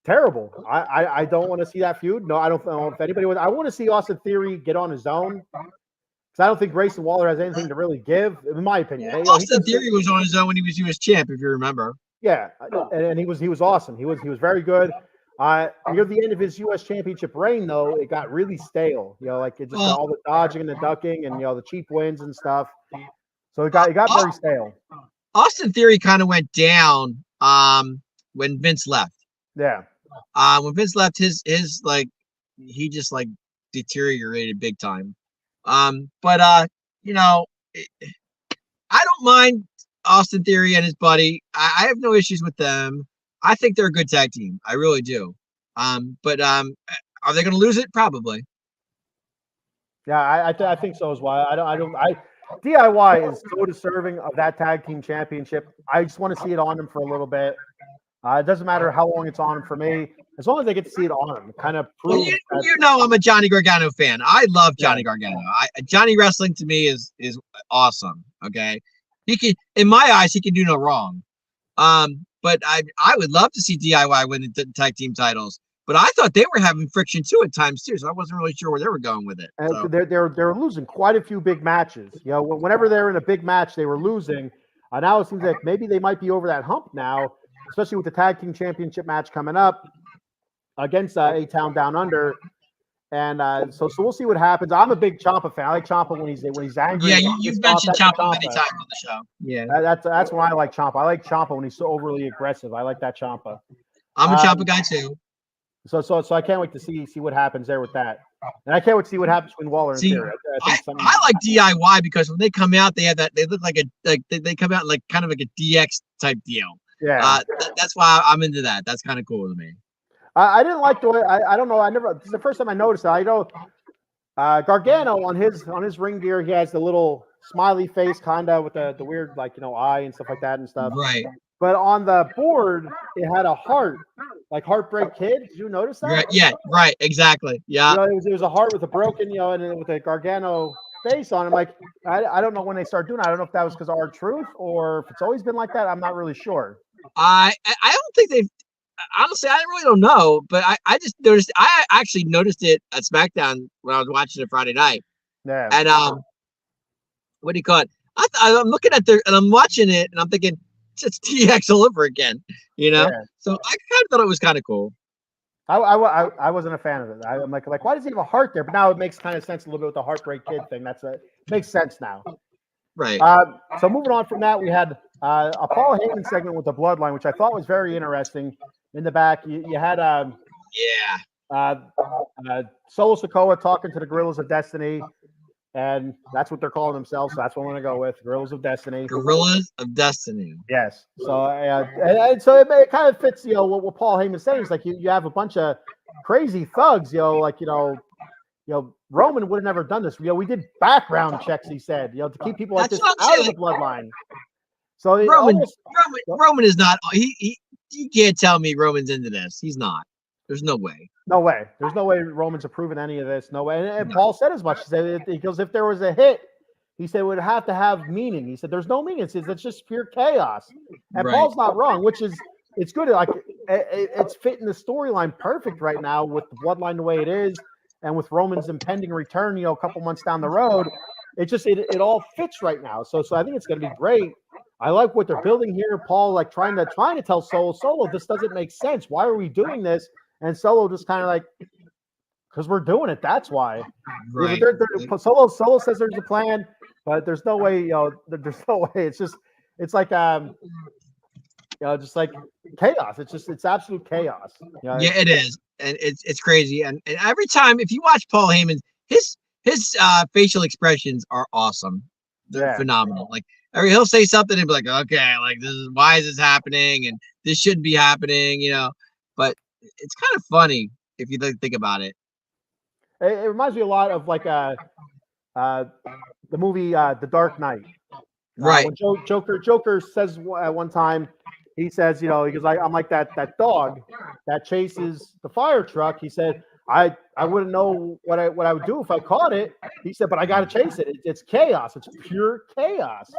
terrible. I don't want to see that feud. No, I don't know if anybody would. I want to see Austin Theory get on his own, because I don't think Grayson Waller has anything to really give, in my opinion. Austin Theory was on his own when he was U.S. champ, if you remember. Yeah, and he was awesome. He was very good. Near the end of his U.S. championship reign, though, it got really stale. It just all the dodging and the ducking and the cheap wins and stuff. So it got very stale. Austin Theory kind of went down when Vince left. Yeah. When Vince left, his he just deteriorated big time. But I don't mind Austin Theory and his buddy. I have no issues with them. I think they're a good tag team. I really do. But are they going to lose it? Probably. Yeah, I think so as well. DIY is so deserving of that tag team championship. I just want to see it on them for a little bit. It doesn't matter how long it's on them for me, as long as they get to see it on them. Kind of proves. Well, I'm a Johnny Gargano fan. I love Johnny Gargano. Johnny Wrestling to me is awesome. Okay, he can, in my eyes, he can do no wrong. But I would love to see DIY win the tag team titles. But I thought they were having friction too at times too, so I wasn't really sure where they were going with it. So. They're losing quite a few big matches. Whenever they're in a big match, they were losing. Now it seems like maybe they might be over that hump now, especially with the tag team championship match coming up against A-Town Down Under. And so we'll see what happens. I'm a big Ciampa fan. I like Ciampa when he's angry. Yeah, you've mentioned Ciampa many times on the show. Yeah, that's when I like Ciampa. I like Ciampa when he's so overly aggressive. I like that Ciampa. I'm a Ciampa guy too. So I can't wait to see what happens there with that, and I can't wait to see what happens between Waller and Theory. I like DIY because when they come out, they have that. They look like they come out like kind of like a DX type deal. Yeah, that's why I'm into that. That's kind of cool to me. I didn't like the way. I don't know. This is the first time I noticed that. I know Gargano on his ring gear, he has the little smiley face, kind of with the weird eye and stuff like that and stuff. Right. But on the board, it had a heart, like Heartbreak Kid. Did you notice that? Right. Yeah. Right. Exactly. Yeah. It was a heart with a broken, and with a Gargano face on it. Like, I don't know when they start doing it. I don't know if that was because of R-Truth or if it's always been like that. I'm not really sure. I don't think they've. Honestly, I really don't know. But I just noticed. I actually noticed it at SmackDown when I was watching it Friday night. Yeah. And what do you call it? I'm looking at and I'm watching it, and I'm thinking. It's DX all over again, Yeah. So I kind of thought it was kind of cool. I wasn't a fan of it. I'm like, why does he have a heart there? But now it makes kind of sense a little bit with the Heartbreak Kid thing. Makes sense now. Right. So moving on from that, we had a Paul Heyman segment with the Bloodline, which I thought was very interesting. In the back, you had Solo Sikoa talking to the Gorillas of Destiny. And that's what they're calling themselves. So that's what I'm going to go with. Gorillas of Destiny. Gorillas of Destiny. Yes. So and so it kind of fits, what Paul Heyman's saying. It's like you have a bunch of crazy thugs, Roman would have never done this. We did background checks, he said, to keep people like this out of the bloodline. So it Roman, almost, Roman is not. He you can't tell me Roman's into this. He's not. There's no way. no way. There's no way Roman's approving any of this. No way. And No. Paul said as much. He said he goes, if there was a hit, he said it would have to have meaning. He said there's no meaning. It's just pure chaos. And Right. Paul's not wrong, which is it's good. Like it's fitting the storyline perfect right now with the bloodline the way it is, and with Roman's impending return. A couple months down the road, it all fits right now. So I think it's going to be great. I like what they're building here. Paul like trying to tell Solo, this doesn't make sense. Why are we doing this? And Solo just kind of like, because we're doing it. That's why. Right. Solo says there's a plan, but there's no way. There's no way. It's like just like chaos. It's absolute chaos. Yeah, it is, and it's crazy. And every time, if you watch Paul Heyman, his facial expressions are awesome. They're phenomenal. Like he'll say something and be like, okay, like why is this happening? And this shouldn't be happening, But it's kind of funny if you think about it. It reminds me a lot of like the movie The Dark Knight. Right. When Joker says at one time, he says, he goes, I'm like that dog that chases the fire truck. He said, I wouldn't know what I would do if I caught it. He said, but I got to chase it. It's chaos. It's pure chaos.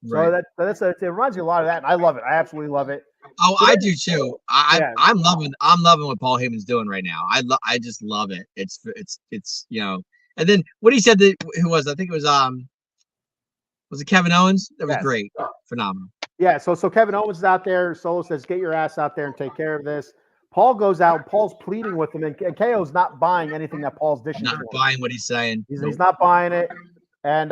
Right. So it reminds me a lot of that, and I love it. I absolutely love it. Oh, I do too. I'm loving what Paul Heyman's doing right now. I just love it. It's And then what he said, who was, I think it was it Kevin Owens? That was great. Phenomenal. Yeah, so Kevin Owens is out there. Solo says, get your ass out there and take care of this. Paul goes out. Paul's pleading with him, and KO's not buying anything that Paul's dishing. Not buying what he's saying. He's not buying it. And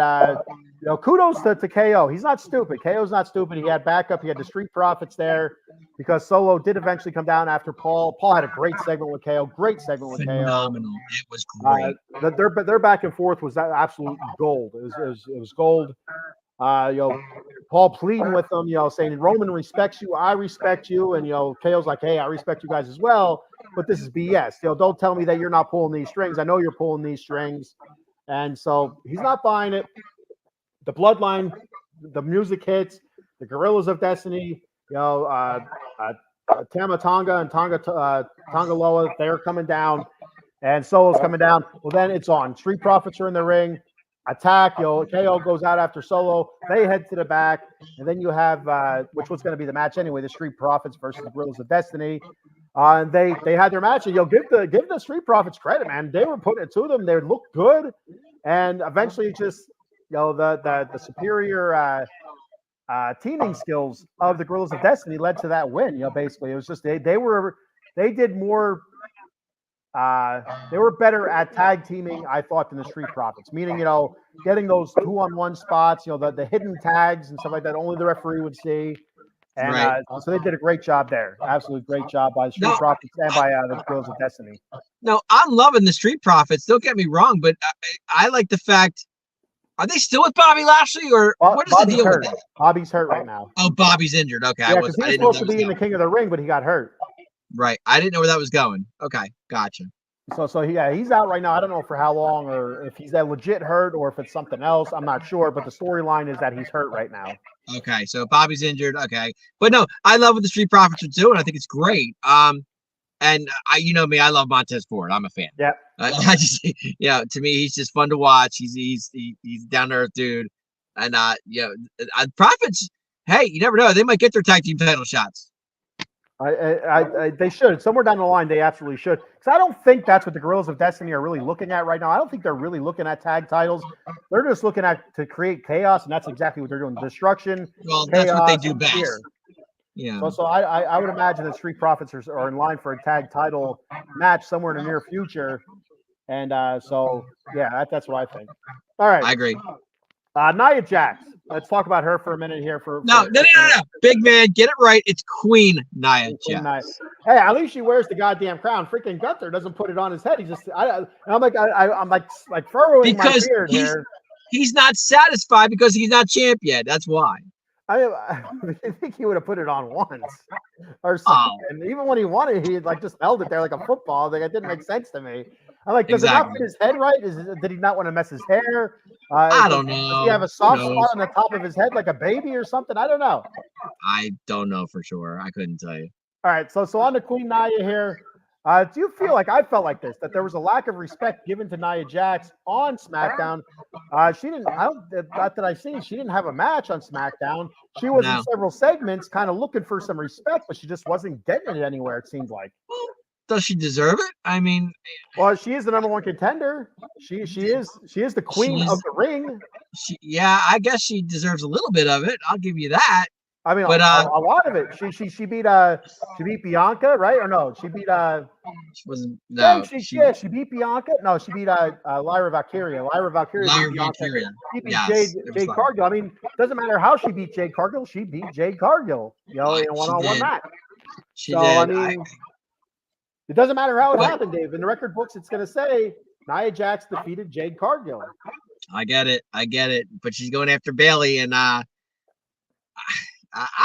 kudos to KO. He's not stupid. KO's not stupid. He had backup. He had the Street Profits there because Solo did eventually come down after Paul. Paul had a great segment with KO. Phenomenal. It was great. Their back and forth was absolute gold. It was gold. Paul pleading with them, saying Roman respects you, I respect you, and KO's like, hey, I respect you guys as well, but this is BS. Don't tell me that you're not pulling these strings. I know you're pulling these strings, and so he's not buying it. The bloodline, the music hits, the Guerrillas of Destiny, Tama Tonga and Tonga Loa, they're coming down, and Solo's coming down. Well, then it's on. Street Profits are in the ring. Attack, KO goes out after Solo. They head to the back, and then you have which was going to be the match anyway, the Street Profits versus the Guerrillas of Destiny. And they had their match, and give the Street Profits credit, man. They were putting it to them. They looked good, and eventually just the superior teaming skills of the Guerrillas of Destiny led to that win. Basically it was just they did more. They were better at tag teaming, I thought, than the Street Profits. Meaning, getting those 2-on-1 spots, the hidden tags and stuff like that, only the referee would see. And so they did a great job there. Absolutely great job by the Street Profits and by the Guerrillas of Destiny. No, I'm loving the Street Profits. Don't get me wrong, but I like the fact. Are they still with Bobby Lashley, or what is the deal with that? Bobby's hurt right now. Oh, Bobby's injured. Okay, yeah, because he was supposed to be in the King of the Ring, but he got hurt. Right. I didn't know where that was going. Okay. Gotcha. So he's out right now. I don't know for how long, or if he's that legit hurt, or if it's something else. I'm not sure, but the storyline is that he's hurt right now. Okay. So Bobby's injured. Okay. But no, I love what the Street Profits are doing. I think it's great. And me, I love Montez Ford. I'm a fan. Yeah. I just, to me, he's just fun to watch. He's down to earth dude. And Profits, hey, you never know. They might get their tag team title shots. They should. Somewhere down the line, they absolutely should. Because I don't think that's what the Guerrillas of Destiny are really looking at right now. I don't think they're really looking at tag titles. They're just looking to create chaos, and that's exactly what they're doing. Destruction. Well, that's what they do best. Fear. Yeah. So I would imagine that Street Profits are in line for a tag title match somewhere in the near future. And that's what I think. All right. I agree. Nia Jax. Let's talk about her for a minute here. No. Big man, get it right. It's Queen Nia Jax. Hey, at least she wears the goddamn crown. Freaking Gunther doesn't put it on his head. He just, I'm like furrowing my beard here. He's not satisfied because he's not champ yet. That's why. I think he would have put it on once or something. And even when he wanted, he just held it there like a football. Like, it didn't make sense to me. I'm like, does it not Exactly. fit his head right? Did he not want to mess his hair? I don't Does he have know. a soft Who spot knows? on the top of his head like a baby or something? I don't know. I don't know for sure. I couldn't tell you. All right, so on to Queen Nia here. Do you feel like I felt like this, that there was a lack of respect given to Nia Jax on SmackDown? She didn't. I don't. Not that I seen. She didn't have a match on SmackDown. She was in No. several segments, kind of looking for some respect, but she just wasn't getting it anywhere. It seemed like. Well, does she deserve it? I mean, Well, she is the number one contender. She is the queen of the ring. Yeah, I guess she deserves a little bit of it. I'll give you that. I mean, But a lot of it. She beat Bianca, right? Or no? She beat she wasn't. No, she beat Bianca. No, she beat Lyra Valkyria. Lyra Valkyria. She beat Jade Cargill. I mean, doesn't matter how she beat Jade Cargill. She beat Jade Cargill. You know, in a one-on-one match. She did. I mean, it doesn't matter how it happened, Dave. In the record books, it's going to say Nia Jax defeated Jade Cargill. I get it. But she's going after Bayley, and I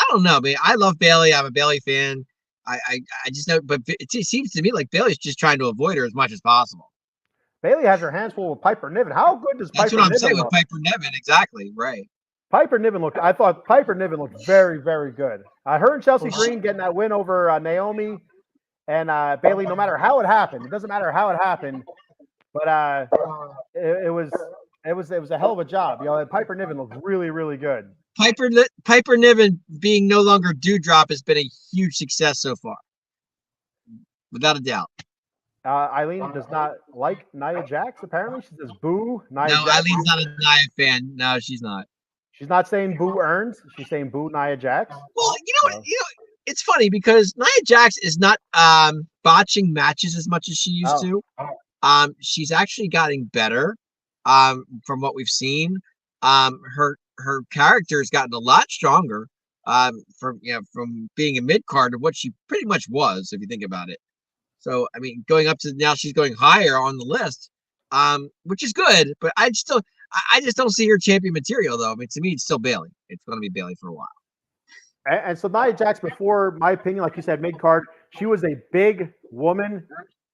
don't know. I mean, I love Bayley. I'm a Bayley fan. I just know, but it seems to me like Bayley's just trying to avoid her as much as possible. Bayley has her hands full with Piper Niven. How good does That's Piper what I'm Niven saying look? with Piper Niven. Exactly. Right. I thought Piper Niven looked very, very good. Her and Chelsea Green getting that win over Naomi and Bayley, no matter how it happened. It doesn't matter how it happened, but it was a hell of a job. You know, Piper Niven looked really, really good. Piper Niven being no longer Doudrop has been a huge success so far, without a doubt. Eileen does not like Nia Jax. Apparently, she says boo. No, Eileen's not a Nia fan. No, she's not. She's not saying boo Earns. She's saying boo Nia Jax. Well, you know, it's funny because Nia Jax is not botching matches as much as she used to. She's actually gotten better from what we've seen. Her character has gotten a lot stronger from being a mid card to what she pretty much was, if you think about it. So I mean, going up to now, she's going higher on the list, which is good. But I just don't see her champion material though. I mean, to me, it's still Bayley. It's going to be Bayley for a while. And so Nia Jax, before my opinion, like you said, mid card, she was a big woman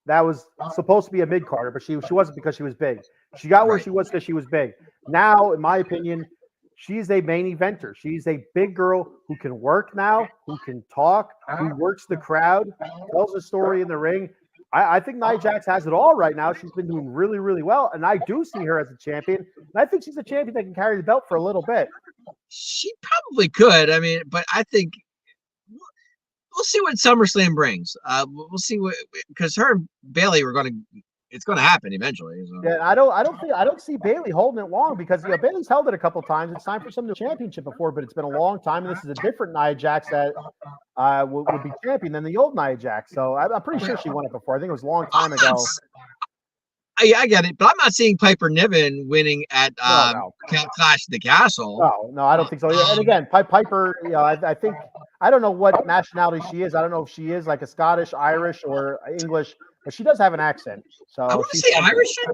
that was supposed to be a mid carder, but she wasn't because she was big. She got where she was because she was big. Now, in my opinion, she's a main eventer. She's a big girl who can work now, who can talk, who works the crowd, tells a story in the ring. I think Nia Jax has it all right now. She's been doing really, really well, and I do see her as a champion. And I think she's a champion that can carry the belt for a little bit. She probably could. I mean, but I think we'll see what SummerSlam brings. We'll see what, because her and Bayley it's going to happen eventually. So. Yeah, I don't see Bayley holding it long because Bayley's held it a couple of times. It's time for some championship before, but it's been a long time, and this is a different Nia Jax that would be champion than the old Nia Jax. So I'm pretty sure she won it before. I think it was a long time ago. I get it, but I'm not seeing Piper Niven winning at Clash of the Castle. No, I don't think so. And again, Piper, I think I don't know what nationality she is. I don't know if she is like a Scottish, Irish, or English. But she does have an accent. So I want to say Irish, I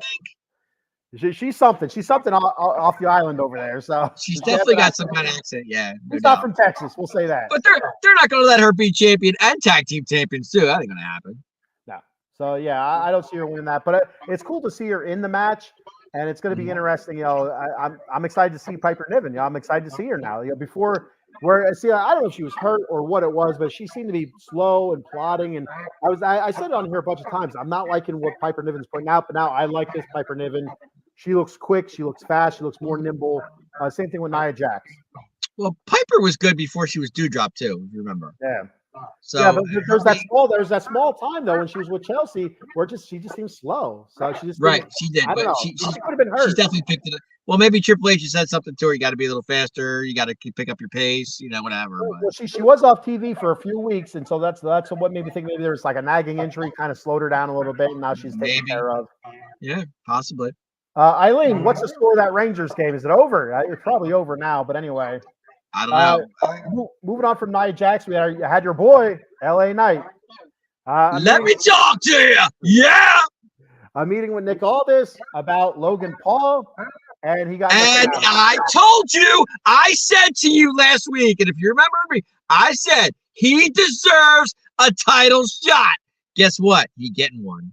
think. She's something. She's something off the island over there. So she's definitely got some kind of accent. Yeah, she's not from Texas. We'll say that. But they're not going to let her be champion and tag team champions too. That ain't going to happen. No. So yeah, I don't see her winning that. But it's cool to see her in the match, and it's going to be interesting. You know, I'm excited to see Piper Niven. I'm excited to see her now. Before. I don't know if she was hurt or what it was, but she seemed to be slow and plodding. And I said it on here a bunch of times. I'm not liking what Piper Niven's pointing out, but now I like this Piper Niven. She looks quick. She looks fast. She looks more nimble. Same thing with Nia Jax. Well, Piper was good before she was Doudrop too, if you remember. Yeah. So yeah, but there's that small time though when she was with Chelsea where she just seemed slow. So she just she did. I don't know. She could have been hurt. She's definitely picked it up. Well, maybe Triple H said something to her. You got to be a little faster. You got to pick up your pace. Whatever. Well, she was off TV for a few weeks, and so that's what made me think maybe there was like a nagging injury, kind of slowed her down a little bit, and now she's taken care of. Yeah, possibly. Eileen, what's the score of that Rangers game? Is it over? It's probably over now, but anyway. I don't know. Moving on from Nia Jax, we had your boy LA Knight. Let me talk to you. Yeah. A meeting with Nick Aldis about Logan Paul, and he got. And I told you, I said to you last week, and if you remember me, I said he deserves a title shot. Guess what? He getting one.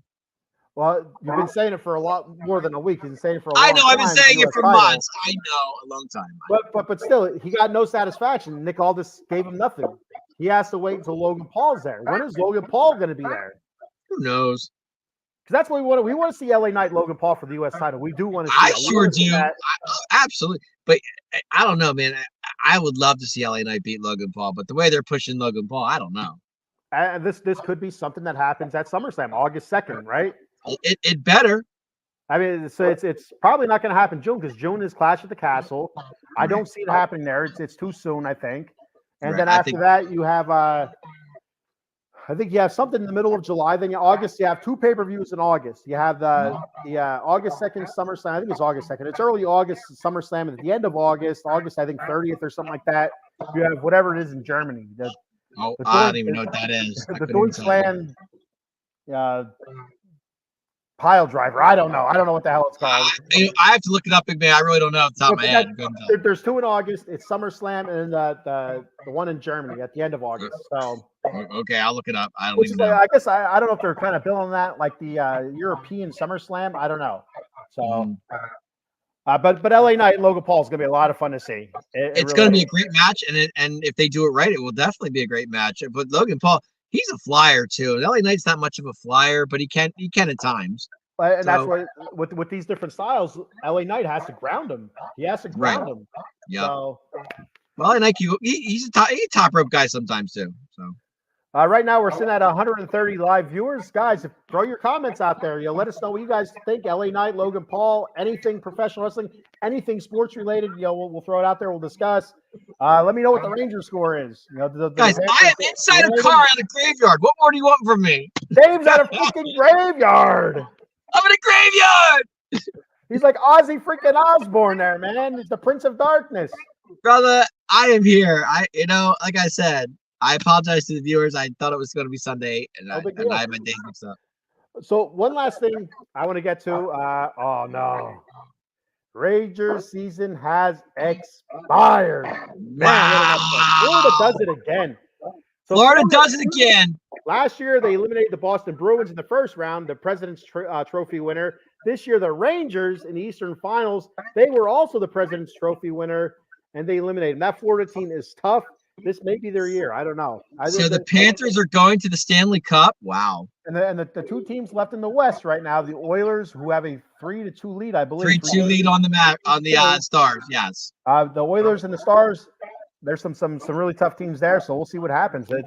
Well, you've been saying it for a lot more than a week. You've been saying it for a long I time. know. I've been saying it US for title. months. I know, a long time. But still, he got no satisfaction. Nick Aldis gave him nothing. He has to wait until Logan Paul's there. When is Logan Paul going to be there? Who knows? Because that's what we want. We want to see LA Knight, Logan Paul for the U.S. title. We do want to see. I that. We sure want to see do. that. Absolutely. But I don't know, man. I would love to see LA Knight beat Logan Paul, but the way they're pushing Logan Paul, I don't know. And this could be something that happens at SummerSlam, August 2nd, right? It better. I mean, so it's probably not going to happen June because June is Clash at the Castle. I don't see it happening there. It's too soon, I think. And Right, then after that, you have I think you have something in the middle of July. Then August, you have 2 pay-per-views in August. You have the August 2nd SummerSlam. I think it's August 2nd. It's early August SummerSlam, and at the end of August, I think 30th or something like that. You have whatever it is in Germany. I don't even know what that is. The Deutschland pile driver. I don't know. I don't know what the hell it's called. I have to look it up, big man. I really don't know off the top of my head. There's 2 in August. It's SummerSlam and the one in Germany at the end of August. So okay, I'll look it up. I don't even know. I guess I don't know if they're kind of billing that like the European SummerSlam. I don't know. So, but LA Knight and Logan Paul is going to be a lot of fun to see. It's going to be a great match, and if they do it right, it will definitely be a great match. But Logan Paul, he's a flyer too. And LA Knight's not much of a flyer, but he can at times. And that's what with these different styles, LA Knight has to ground him. He has to ground him. Yeah. So, well, I like you. He's a top rope guy sometimes too. So. Right now we're sitting at 130 live viewers. Guys, throw your comments out there. Let us know what you guys think. LA Knight, Logan Paul, anything professional wrestling, anything sports related. We'll throw it out there. We'll discuss. Let me know what the Ranger score is. Guys, I am inside a car at a graveyard. What more do you want from me? Dave's at a freaking graveyard. I'm in a graveyard. He's like Ozzy freaking Osbourne there, man. He's the Prince of Darkness. Brother, I am here. Like I said, I apologize to the viewers. I thought it was going to be Sunday, and I had my days mixed up. So one last thing I want to get to. Oh no, Rangers season has expired. Man, Florida does it again. So Florida does it again. Last year they eliminated the Boston Bruins in the first round, the President's Trophy winner. This year the Rangers in the Eastern Finals, they were also the President's Trophy winner, and they eliminated them. That Florida team is tough. This may be their year. I don't know. So the Panthers are going to the Stanley Cup. Wow. And the 2 teams left in the West right now, the Oilers, who have a 3-2 lead, I believe. 3-2 lead on the map on the Stars. Yes. The Oilers and the Stars. There's some really tough teams there, so we'll see what happens. I'll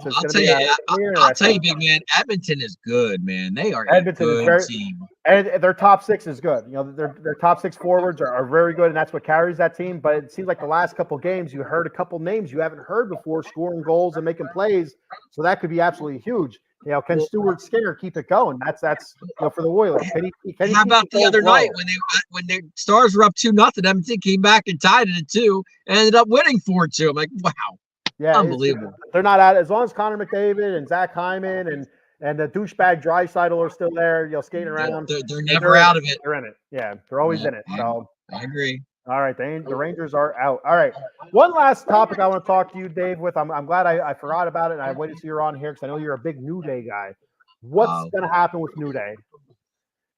tell you, big man. Edmonton is good, man. They are a good team, and their top 6 is good. Their top 6 forwards are very good, and that's what carries that team. But it seems like the last couple games, you heard a couple names you haven't heard before, scoring goals and making plays. So that could be absolutely huge. Can Stuart Skinner keep it going? That's for the Oilers. How about the other night when the Stars were up 2-0? Edmonton came back and tied it at 2 and ended up winning 4-2. I'm like, wow, yeah, unbelievable. They're not out as long as Connor McDavid and Zach Hyman and the douchebag Draisaitl are still there, skating around. They're never out of it. They're in it. Yeah, they're always in it. So I agree. All right, the Rangers are out. All right, one last topic I want to talk to you, Dave, with. I'm glad I forgot about it, and I waited till you're on here because I know you're a big New Day guy. What's going to happen with New Day?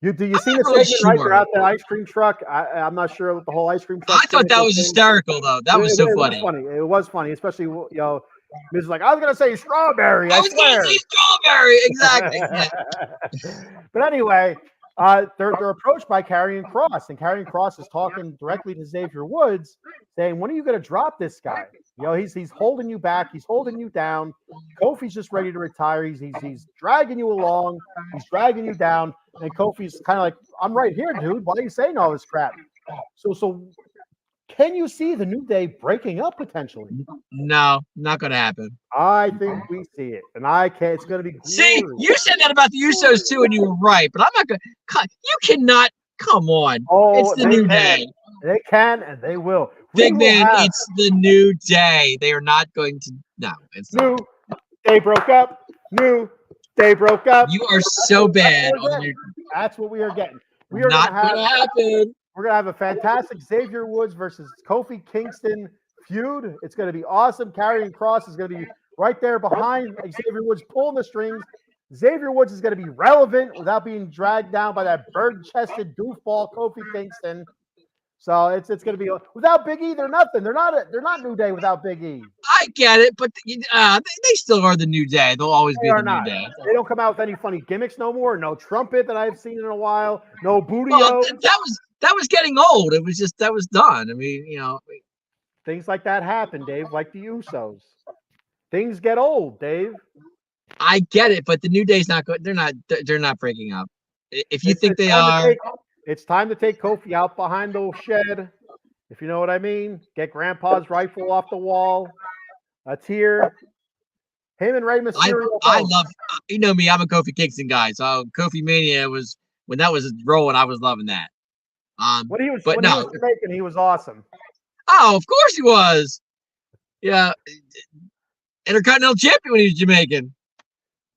Do you see the segment right? They're out the ice cream truck. I'm not sure what the whole ice cream truck. I thought that was hysterical, though. That was so funny. It was funny, especially Miz is like, I was going to say strawberry. I was going to say strawberry, exactly. But anyway. They're approached by Karrion Kross, and Karrion Kross is talking directly to Xavier Woods, saying, "When are you going to drop this guy? He's holding you back, he's holding you down. Kofi's just ready to retire. He's dragging you along, he's dragging you down." And Kofi's kind of like, "I'm right here, dude. Why are you saying all this crap?" So can you see the New Day breaking up potentially? No, not going to happen. I think we see it, and I can't. It's going to be glorious. See, you said that about the Usos too, and you were right. But I'm not going to. You cannot. Come on, it's the New Day. They can, and they will. Big man, it's the New Day. They are not going to. No, it's New Day broke up. New Day broke up. You are so bad. That's what we are getting. We are not going to happen. We're going to have a fantastic Xavier Woods versus Kofi Kingston feud. It's going to be awesome. Karrion Kross is going to be right there behind Xavier Woods, pulling the strings. Xavier Woods is going to be relevant without being dragged down by that bird-chested goofball Kofi Kingston. So it's going to be without Big E. They're nothing. They're not New Day without Big E. I get it, but they still are the New Day. They'll always They be are the not. New Day. They don't come out with any funny gimmicks no more. No trumpet that I've seen in a while. No bootio. Well, that was getting old. It was just that was done. I mean, Things like that happen, Dave, like the Usos. Things get old, Dave. I get it, but the New Day's not good. They're not breaking up. If you It's- think it's they time to are, it's time to take Kofi out behind the shed, if you know what I mean. Get Grandpa's rifle off the wall. A tear. Him and Rey Mysterio. I both. love. You know me. I'm a Kofi Kingston guy. So Kofi Mania was when that was rolling. I was loving that. When he was but when he no. was Jamaican, he was awesome. Oh, of course he was. Yeah, Intercontinental Champion when he was Jamaican.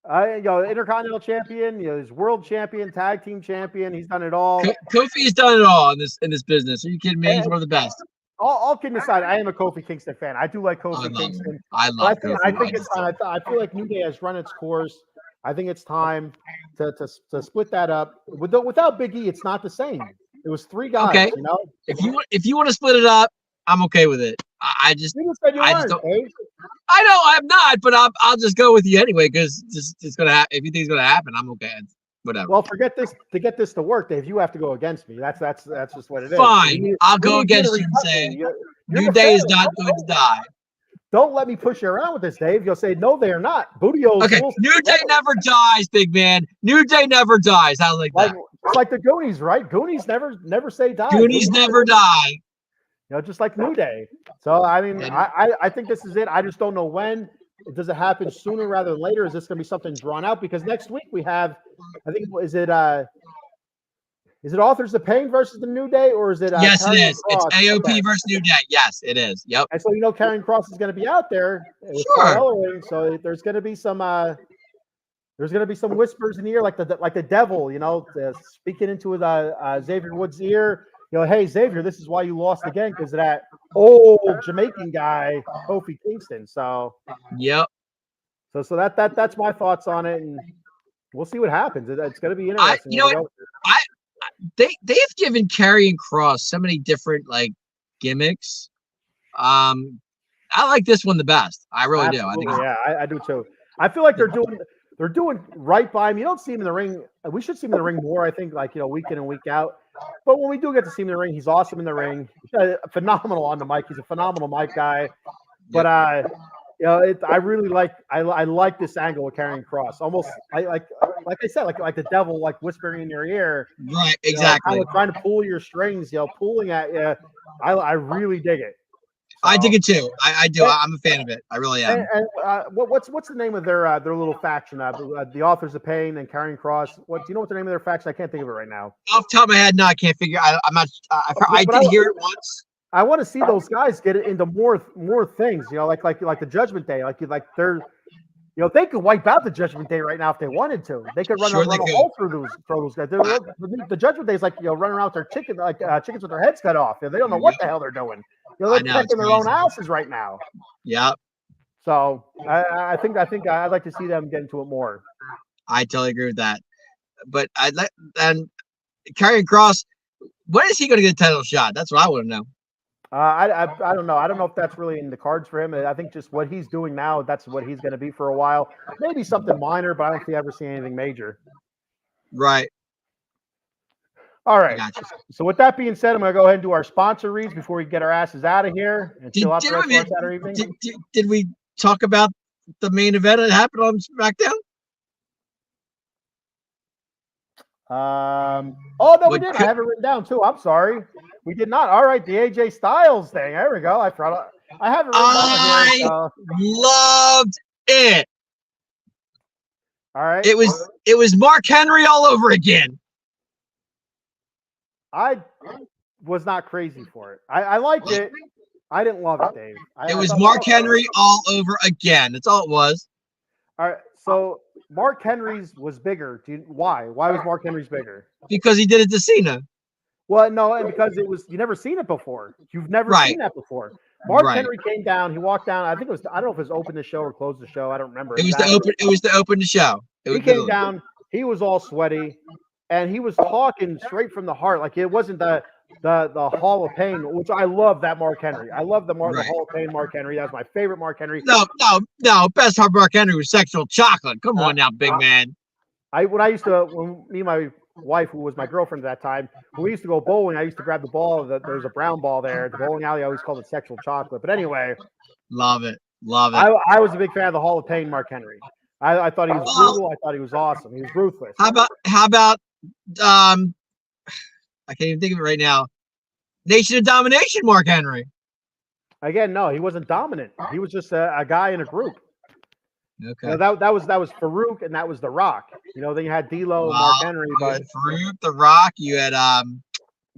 Intercontinental champion, he's world champion, tag team champion. He's done it all. Kofi's done it all in this business. Are you kidding me? He's one of the best. All kidding aside, I am a Kofi Kingston fan. I do like I Kofi love Kingston. him. I love Kofi. I think it's time. I feel like New Day has run its course. I think it's time to split that up. Without Big E, it's not the same. It was three guys. Okay. You know, If you want to split it up, I'm okay with it. I just said you I weren't, just don't. Dave. I know I'm not, but I'll just go with you anyway because it's gonna happen. If you think it's gonna happen, I'm okay. Whatever. Well, forget this. To get this to work, Dave, you have to go against me. That's just what it is. Fine. I'll go you need against to you and rebut say me. You're New the Day is fan. not going to die. Don't let me push you around with this, Dave. You'll say no, they are not. Bootio. Okay. New Day never dies, big man. New Day never dies. I like that. It's like the Goonies, right? Goonies never say die. Goonies never die. Just like New Day. So I mean, I think this is it. I just don't know when. Does it happen sooner rather than later? Is this going to be something drawn out? Because next week we have, I think, is it Authors of Pain versus the New Day, or is it? Yes, it Karrion is. It's Kross? AOP Okay. versus New Day. Yes, it is. Yep. And so Karrion Kross is going to be out there with Sure. Paul Ellering, so there's going to be some whispers in the ear, like the devil, speaking into Xavier Woods' ear. Hey Xavier, this is why you lost again, because of that old Jamaican guy, Kofi Kingston. So Yep. so that's my thoughts on it, and we'll see what happens. It's going to be interesting. They have given Karrion Kross so many different gimmicks. I like this one the best. I really do. I think. I do too. I feel like they're doing right by him. You don't see him in the ring. We should see him in the ring more. I think, week in and week out. But when we do get to see him in the ring, he's awesome in the ring. Phenomenal on the mic. He's a phenomenal mic guy. But I really like this angle with Karrion Kross. Almost like I said, like the devil, whispering in your ear. Right. Exactly. Trying to pull your strings, pulling at you. I really dig it. So, I dig it too. I do. I'm a fan of it. I really am. And what's the name of their little faction? The Authors of Pain and Karrion Kross. Do you know what the name of their faction? I can't think of it right now. Off the top of my head, no, I can't figure. I'm not. I did hear it once. I want to see those guys get into more things. Like the Judgment Day. Like they're. They could wipe out the Judgment Day right now if they wanted to. They could run a hole through those guys. The Judgment Day is running around with their chickens with their heads cut off. They don't know what the hell they're doing. They're protecting their own asses right now. Yeah. So I think I'd like to see them get into it more. I totally agree with that. But and Karrion Kross, when is he going to get a title shot? That's what I want to know. I don't know. I don't know if that's really in the cards for him. I think just what he's doing now, that's what he's going to be for a while. Maybe something minor, but I don't think I ever see anything major. Right. All right. So with that being said, I'm going to go ahead and do our sponsor reads before we get our asses out of here and chill out the rest of our Saturday evening. Did we talk about the main event that happened on SmackDown? Oh no, we did. I have it written down too. I'm sorry, we did not. All right, the AJ Styles thing. There we go. I have it written down here. So. Loved it. All right. It was Mark Henry all over again. I was not crazy for it. I liked it. I didn't love it, Dave. It was Mark Henry all over again. That's all it was. All right. So Mark Henry's was bigger. Why? Why was Mark Henry's bigger? Because he did it to Cena. Well, no, and because it was you never seen it before. You've never seen that before. Mark Right. Henry came down. He walked down. I think it was. I don't know if it was open the show or close the show. I don't remember. It was exactly. to open. It was to open the show. It He was came literally- down. He was all sweaty, and he was talking straight from the heart. Like it wasn't the Hall of Pain, which I love that Mark Henry. I love the Right. Hall of Pain Mark Henry. That's my favorite Mark Henry. No. Best hard Mark Henry was sexual chocolate. Come on now, big man. When me and my wife, who was my girlfriend at that time, when we used to go bowling, I used to grab the ball. There was a brown ball there at the bowling alley. I always called it sexual chocolate. But anyway, Love it. Love it. I was a big fan of the Hall of Pain Mark Henry. I thought he was brutal. I thought he was awesome. He was ruthless. How about I can't even think of it right now. Nation of Domination, Mark Henry. Again, no, he wasn't dominant. He was just a guy in a group. Okay. You know, that was Farouk and that was The Rock. You know, then you had D'Lo and Mark Henry, You but had Farouk, The Rock. You had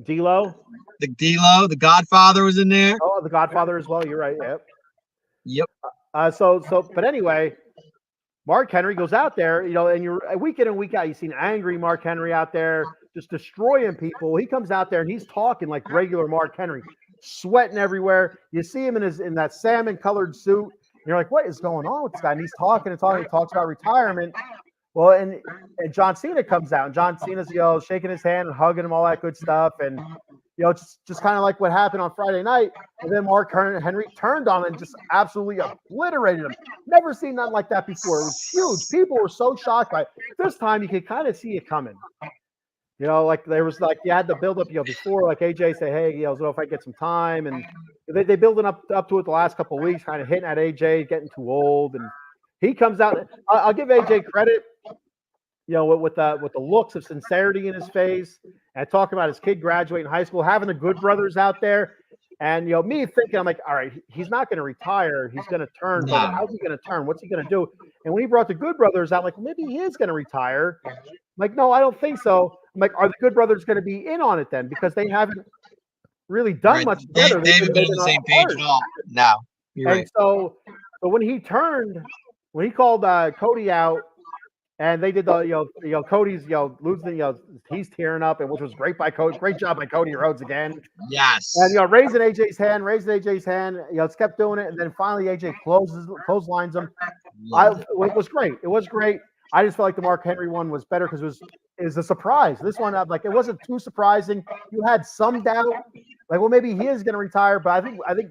D'Lo. the D'Lo, the Godfather was in there. Oh, The Godfather as well. You're right. Yep. Yep. But anyway, Mark Henry goes out there, you know, and you're week in and week out, you've seen angry Mark Henry out there just destroying people. He comes out there and he's talking like regular Mark Henry, sweating everywhere. You see him in that salmon colored suit. And you're like, what is going on with this guy? And he's talking and talking. He talks about retirement. Well, and John Cena comes out, and John Cena's, you know, shaking his hand and hugging him, all that good stuff. And, you know, just kind of like what happened on Friday night. And then Mark Henry turned on him and just absolutely obliterated him. Never seen nothing like that before. It was huge. People were so shocked by it. This time you could kind of see it coming. You know, like there was like you had the build up, you know, before like AJ say, hey, you know, if I get some time, and they building up to it the last couple of weeks, kind of hitting at AJ, getting too old, and he comes out. I'll give AJ credit, you know, with the looks of sincerity in his face, and talking about his kid graduating high school, having the Good Brothers out there, and you know, me thinking, I'm like, all right, he's not going to retire, he's going to turn. No. But how's he going to turn? What's he going to do? And when he brought the Good Brothers out, like maybe he is going to retire. I'm like, no, I don't think so. I'm like, are the Good Brothers going to be in on it then? Because they haven't really done Right. much They together. haven't been on the same page at all. No. You're And right. so when he called Cody out, and they did the, you know, Cody's, you know, losing, you know, he's tearing up, and which was great by Cody. Great job by Cody Rhodes again. Yes. And, you know, raising AJ's hand, you know, it's kept doing it. And then finally AJ clotheslines him. It was great. It was great. I just felt like the Mark Henry one was better because it was a surprise. This one, like, it wasn't too surprising. You had some doubt, like, well, maybe he is going to retire, but I think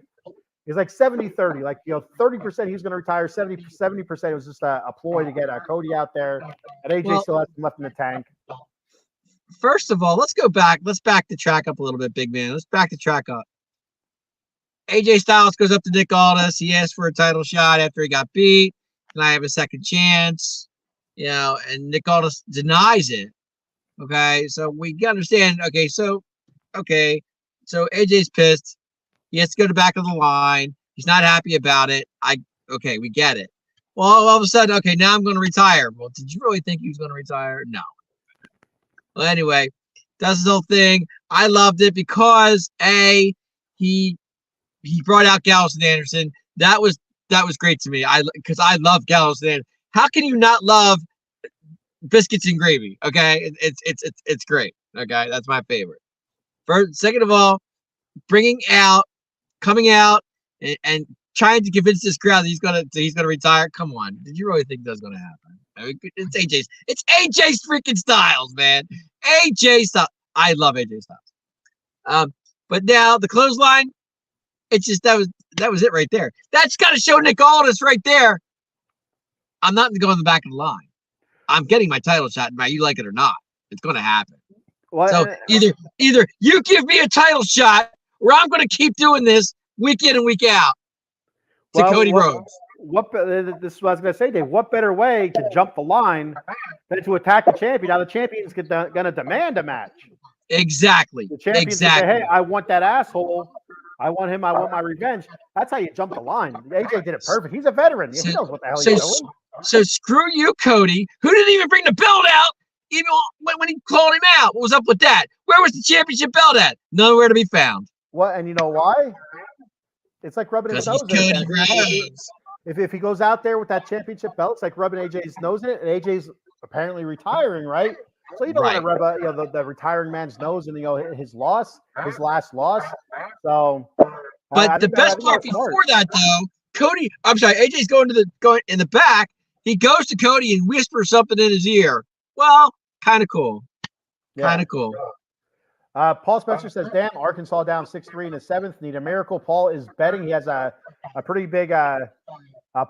it's like 70-30. Like, you know, 30% he was going to retire, 70% it was just a ploy to get Cody out there, and AJ still has some left in the tank. First of all, let's go back. Let's back the track up a little bit, big man. Let's back the track up. AJ Styles goes up to Nick Aldis. He asks for a title shot after he got beat. Can I have a second chance? You know, and Nick Aldis denies it. Okay, so we understand. Okay, so AJ's pissed. He has to go to the back of the line. He's not happy about it. Okay, we get it. Well, all of a sudden, okay, now I'm going to retire. Well, did you really think he was going to retire? No. Well, anyway, does his whole thing. I loved it because he brought out Gallows and Anderson. That was great to me. Because I love Gallows and Anderson. How can you not love biscuits and gravy? Okay, it's great. Okay, that's my favorite. Second of all, coming out and trying to convince this crowd that he's gonna retire. Come on, did you really think that's gonna happen? I mean, it's AJ's freaking Styles, man. AJ Styles. I love AJ Styles. But now the clothesline, it's just that was it right there. That's gotta show Nick Aldis right there. I'm not going to go in the back of the line. I'm getting my title shot, whether you like it or not. It's going to happen. Well, So either you give me a title shot, or I'm going to keep doing this week in and week out to Cody Rhodes. This is what I was going to say, Dave. What better way to jump the line than to attack the champion? Now the champion's going to demand a match. Exactly. The champion's going to say, hey, I want that asshole. I want him. I want my revenge. That's how you jump the line. AJ did it perfect. He's a veteran. He knows what the hell he's doing. So screw you, Cody, who didn't even bring the belt out even when he called him out. What was up with that? Where was the championship belt at? Nowhere to be found. What? And you know why? It's like rubbing his nose in Cody it. Rhodes. If he goes out there with that championship belt, it's like rubbing AJ's nose in it, and AJ's apparently retiring, right? So you don't want to rub the retiring man's nose in his last loss. So But the best part before that, though, Cody, I'm sorry, AJ's going in the back. He goes to Cody and whispers something in his ear. Well, kind of cool. Kind of cool. Paul Spencer says, damn, Arkansas down 6-3 in the 7th. Need a miracle. Paul is betting. He has a pretty big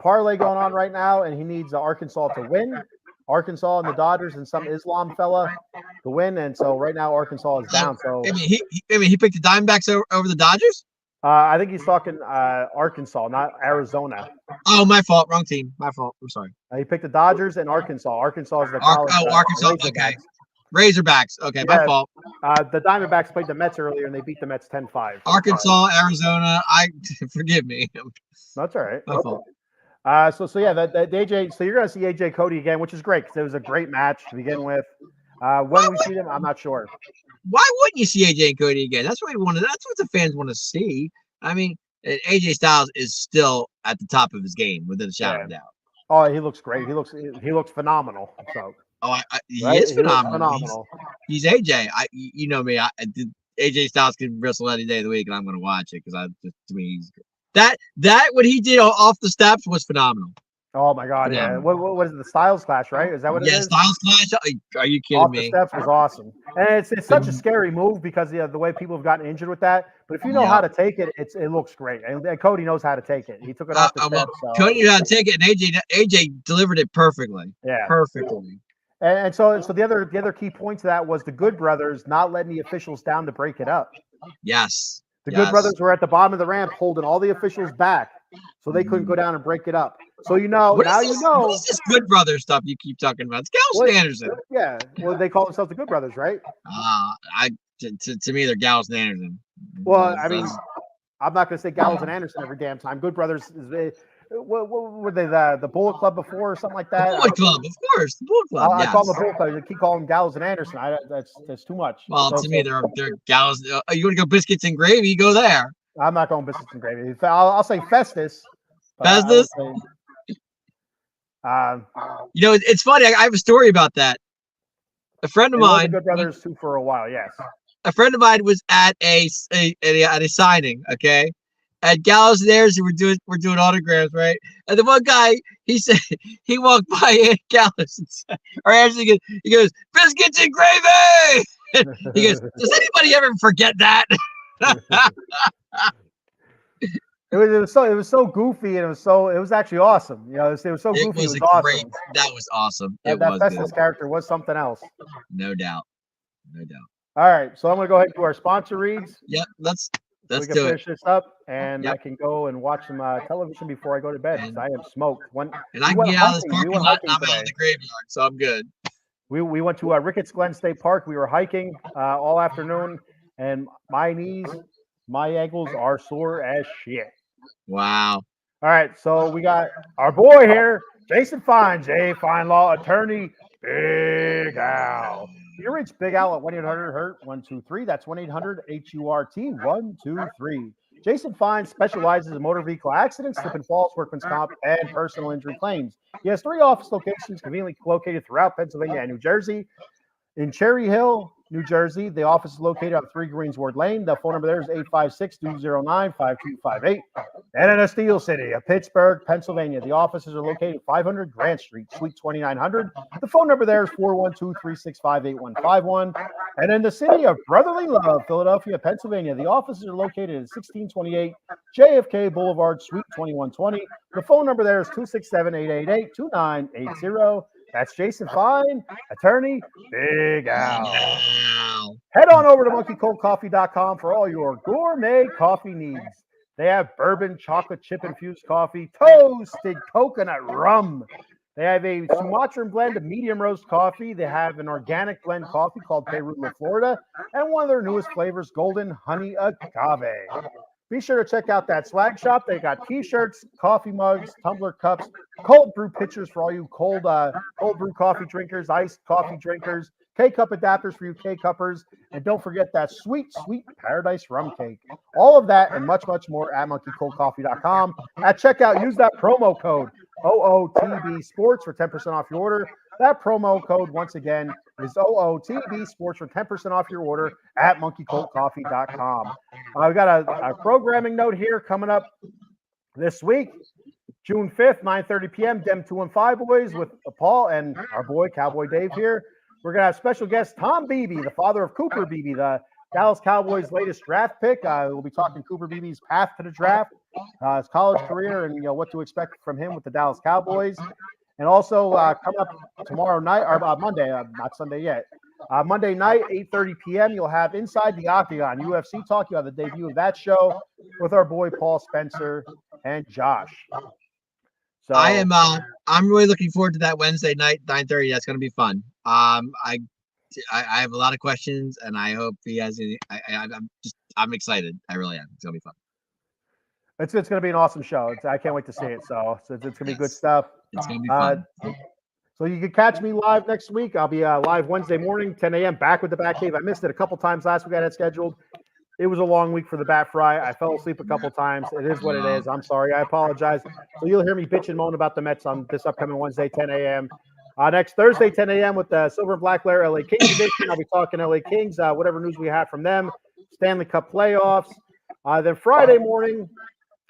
parlay going on right now, and he needs Arkansas to win. Arkansas and the Dodgers and some Islam fella to win. And so right now Arkansas is down. So he picked the Diamondbacks over the Dodgers? I think he's talking Arkansas, not Arizona. Oh, my fault. Wrong team. My fault. I'm sorry. He picked the Dodgers and Arkansas. Arkansas is the Arkansas. Okay. Razorbacks. Okay, my fault. The Diamondbacks played the Mets earlier, and they beat the Mets 10-5. Arkansas, Arizona. Forgive me. That's all right. My fault. So yeah, the AJ. So you're gonna see AJ Cody again, which is great because it was a great match to begin with. When we see them, I'm not sure. Why wouldn't you see AJ and Cody again? That's what we wanted. That's what the fans want to see. I mean, AJ Styles is still at the top of his game, without a shadow of doubt. Oh, he looks great. He looks phenomenal. So. He is phenomenal. He's AJ. You know me. AJ Styles can wrestle any day of the week, and I'm going to watch it because to me, he's that what he did off the steps was phenomenal. Oh my God! Yeah. What is it? The Styles Clash, right? Is that what it is? Yeah, Styles Clash. Are you kidding off me? The steps was awesome, and it's such a scary move because the way people have gotten injured with that. But if you know how to take it, it looks great, and Cody knows how to take it. He took it off the steps. Cody knew how to take it, and AJ delivered it perfectly. Yeah, perfectly. And so the other key point to that was the Good Brothers not letting the officials down to break it up. Yes. The Good Brothers were at the bottom of the ramp holding all the officials back so they couldn't go down and break it up. So you know, what is this Good Brothers stuff you keep talking about? It's Gallows and Anderson. Yeah. Well, they call themselves the Good Brothers, right? To me, they're Gallows and Anderson. Well, I mean, I'm not going to say Gallows and Anderson every damn time. Good Brothers is what were they, the Bullet Club before or something like that? Bullet Club, of course. The Bullet Club. I call them the Bullet Club. They keep calling them Gallows and Anderson. That's too much. Well, to me, they're Gallows. You want to go biscuits and gravy? Go there. I'm not going biscuits and gravy. I'll say Festus. Festus. It's funny. I have a story about that. A friend of mine. The Good Brothers too for a while. Yes. A friend of mine was at a signing. Okay. At Gallows and Anderson, we're doing autographs, right? And the one guy, he said he walked by Gallows or Anderson, he goes, biscuits and gravy. He goes, does anybody ever forget that? It was so goofy, and it was actually awesome. You know, it was so goofy. It was awesome. That was awesome. That Festus character was something else. No doubt. All right, so I'm gonna go ahead and do our sponsor reads. Yep, let's finish this up, and I can go and watch some television before I go to bed. I am smoked. And I can get out of this parking lot. I'm out of the graveyard, so I'm good. We went to Ricketts Glen State Park. We were hiking all afternoon, and my knees, my ankles are sore as shit. Wow. All right, so we got our boy here, Jason Fine, Jay Fine Law Attorney, Big Al. You reach Big Al at 1-800-HURT-123. That's 1-800-HURT-123. Jason Fine specializes in motor vehicle accidents, slip and falls, workman's comp, and personal injury claims. He has 3 office locations conveniently located throughout Pennsylvania and New Jersey. In Cherry Hill, New Jersey, the office is located on 3 Greensward Lane. The phone number there is 856-209-5258. And in Steel City of Pittsburgh, Pennsylvania, the offices are located at 500 Grant Street, Suite 2900. The phone number there is 412-365-8151. And in the city of Brotherly Love, Philadelphia, Pennsylvania, the offices are located at 1628 JFK Boulevard, Suite 2120. The phone number there is 267-888-2980. That's Jason Fine, attorney, Big Al. Head on over to monkeycoldcoffee.com for all your gourmet coffee needs. They have bourbon, chocolate chip infused coffee, toasted coconut rum. They have a Sumatran blend of medium roast coffee. They have an organic blend coffee called Peru, Florida, and one of their newest flavors, golden honey agave. Be sure to check out that swag shop. They got t-shirts, coffee mugs, tumbler cups, cold brew pitchers for all you cold brew coffee drinkers, iced coffee drinkers, K-cup adapters for you K-cuppers, and don't forget that sweet, sweet Paradise rum cake. All of that and much, much more at monkeycoldcoffee.com. At checkout, use that promo code OOTB Sports for 10% off your order. That promo code, once again, is OOTB Sports for 10% off your order at monkeycoltcoffee.com. We got a programming note here coming up this week. June 5th, 9:30 p.m., Dem 215 Boys with Paul and our boy, Cowboy Dave here. We're going to have special guest Tom Beebe, the father of Cooper Beebe, the Dallas Cowboys' latest draft pick. We'll be talking Cooper Beebe's path to the draft, his college career, and what to expect from him with the Dallas Cowboys. And also coming up tomorrow night, or Monday, not Sunday yet. Monday night, 8:30 p.m., you'll have Inside the Octagon, UFC Talk. You have the debut of that show with our boy Paul Spencer and Josh. So I'm really looking forward to that Wednesday night, 9:30. That's going to be fun. I have a lot of questions, and I hope he has any. I'm excited. I really am. It's going to be fun. It's going to be an awesome show. I can't wait to see it. So it's going to be good stuff. It's going to be fun. So you can catch me live next week. I'll be live Wednesday morning, 10 a.m. back with the Bat Cave. I missed it a couple times last week. I had it scheduled. It was a long week for the Bat Fry. I fell asleep a couple times. It is what it is. I'm sorry. I apologize. So you'll hear me bitch and moan about the Mets on this upcoming Wednesday, 10 a.m. Next Thursday, 10 a.m. with the Silver and Black Lair LA Kings edition. I'll be talking LA Kings, whatever news we have from them, Stanley Cup playoffs. Then Friday morning,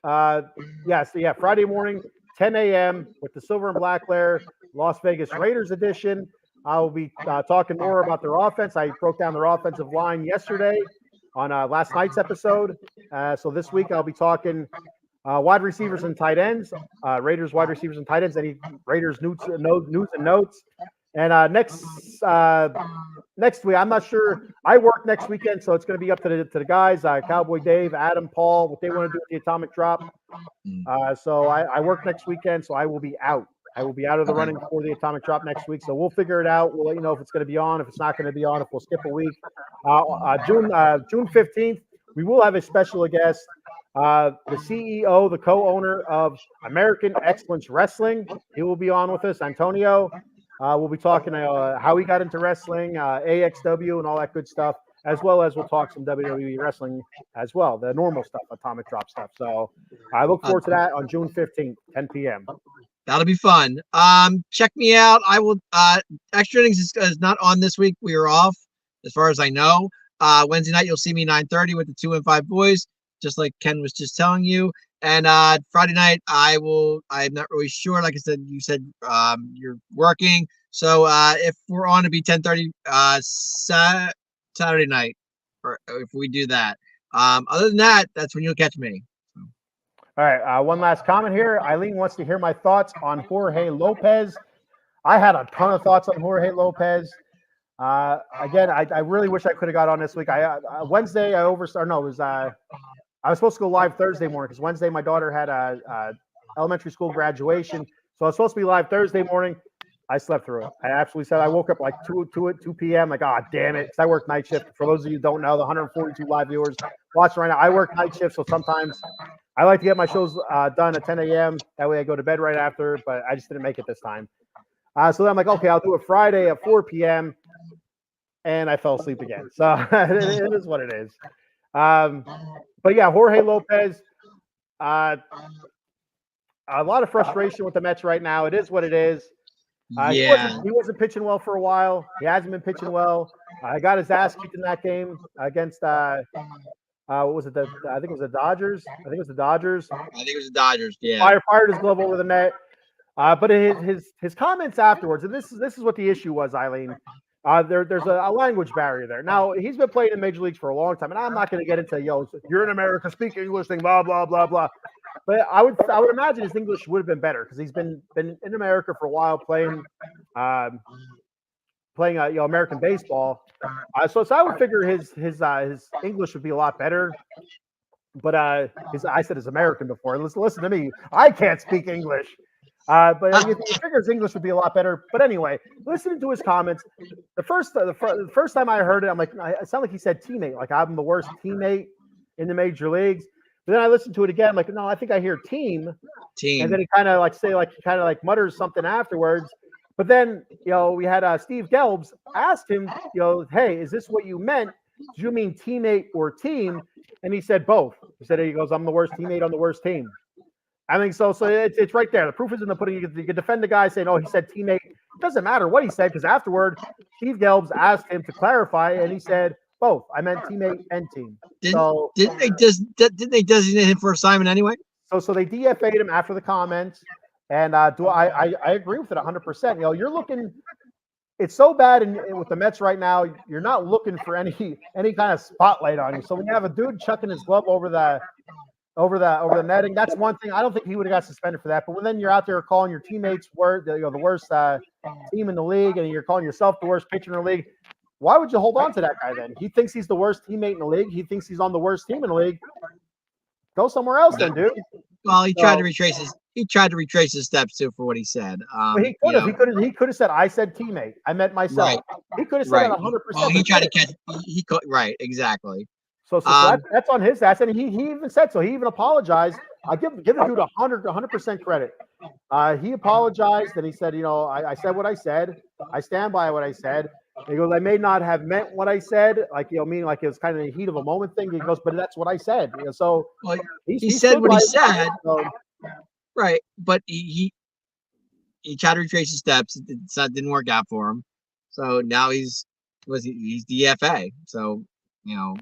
Friday morning, 10 a.m. with the Silver and Black Lair Las Vegas Raiders edition. I will be talking more about their offense. I broke down their offensive line yesterday on last night's episode. So this week I'll be talking wide receivers and tight ends, Raiders wide receivers and tight ends, any Raiders news and notes. And next week, I'm not sure. I work next weekend, so it's going to be up to the guys, Cowboy Dave, Adam, Paul, what they want to do with the Atomic Drop. So I work next weekend, so I will be out. I will be out of the running for the Atomic Drop next week. So we'll figure it out. We'll let you know if it's going to be on, if it's not going to be on, if we'll skip a week. June 15th, we will have a special guest. The CEO, the co-owner of American Excellence Wrestling. He will be on with us, Antonio. We'll be talking how he got into wrestling, AXW, and all that good stuff, as well as we'll talk some WWE wrestling as well, the normal stuff, Atomic Drop stuff. So I look forward to that on June 15th, 10 p.m. That'll be fun. Check me out. I will. Extra Innings is not on this week. We are off, as far as I know. Wednesday night, you'll see me 9:30 with the 2 and 5 boys, just like Ken was just telling you. And Friday night, I'm not really sure. Like I said, you said you're working. So if we're on, to be 10:30 Saturday night, or if we do that. Other than that, that's when you'll catch me. All right, one last comment here. Eileen wants to hear my thoughts on Jorge Lopez. I had a ton of thoughts on Jorge Lopez. Again, I really wish I could have got on this week. Wednesday, I was supposed to go live Thursday morning because Wednesday my daughter had a elementary school graduation. So I was supposed to be live Thursday morning. I slept through it. I absolutely said I woke up like 2 p.m. Like, damn it. Because I work night shift. For those of you who don't know, the 142 live viewers watching right now, I work night shift. So sometimes I like to get my shows done at 10 a.m. That way I go to bed right after, but I just didn't make it this time. So then I'm like, okay, I'll do it Friday at 4 p.m. And I fell asleep again. So it is what it is. But yeah, Jorge Lopez, a lot of frustration with the Mets right now. It is what it is. He wasn't pitching well for a while. He hasn't been pitching well. I got his ass kicked in that game against what was it? I think it was the Dodgers. Yeah. Fired his glove over the net. But his comments afterwards, and this is what the issue was, Eileen. There's a language barrier there. Now, he's been playing in major leagues for a long time, and I'm not going to get into, you're in America, speak English thing, blah, blah, blah, blah. But I would imagine his English would have been better because he's been in America for a while playing American baseball. So I would figure his English would be a lot better. But I said his American before. Listen to me. I can't speak English. But you figure his English would be a lot better. But anyway, listening to his comments, the first time I heard it, I'm like, it sounded like he said teammate, like I'm the worst teammate in the major leagues. But then I listened to it again, like, no, I think I hear team. And then he kind of mutters something afterwards. But then, we had Steve Gelbs asked him, hey, is this what you meant? Do you mean teammate or team? And he said both. He goes, I'm the worst teammate on the worst team. I think so. So it's right there. The proof is in the pudding. You can defend the guy saying, he said teammate. It doesn't matter what he said because afterward, Steve Gelbs asked him to clarify, and he said both. I meant teammate and team. Didn't they designate him for assignment anyway? So they DFA'd him after the comments, and I agree with it 100%. You know, you're looking. It's so bad with the Mets right now. You're not looking for any kind of spotlight on you. So when you have a dude chucking his glove over the netting, that's one thing. I don't think he would have got suspended for that. But when then you're out there calling your teammates the worst team in the league, and you're calling yourself the worst pitcher in the league, why would you hold on to that guy then? He thinks he's the worst teammate in the league. He thinks he's on the worst team in the league. Go somewhere else then, dude. Well, he tried to retrace his steps too for what he said. He could have said, "I said teammate. I meant myself." Right. He could have said that 100%. Well, he tried to catch. Right, exactly. So that's on his ass, and he even said so. He even apologized. I give the dude 100% credit. He apologized, and he said, you know, I said what I said. I stand by what I said. He goes, I may not have meant what I said, like, you know, meaning like it was kind of the heat of a moment thing. He goes, but that's what I said. You know, so he said what he said. Right, but he tried to retrace his steps. It didn't work out for him. So now he's DFA. So, you know.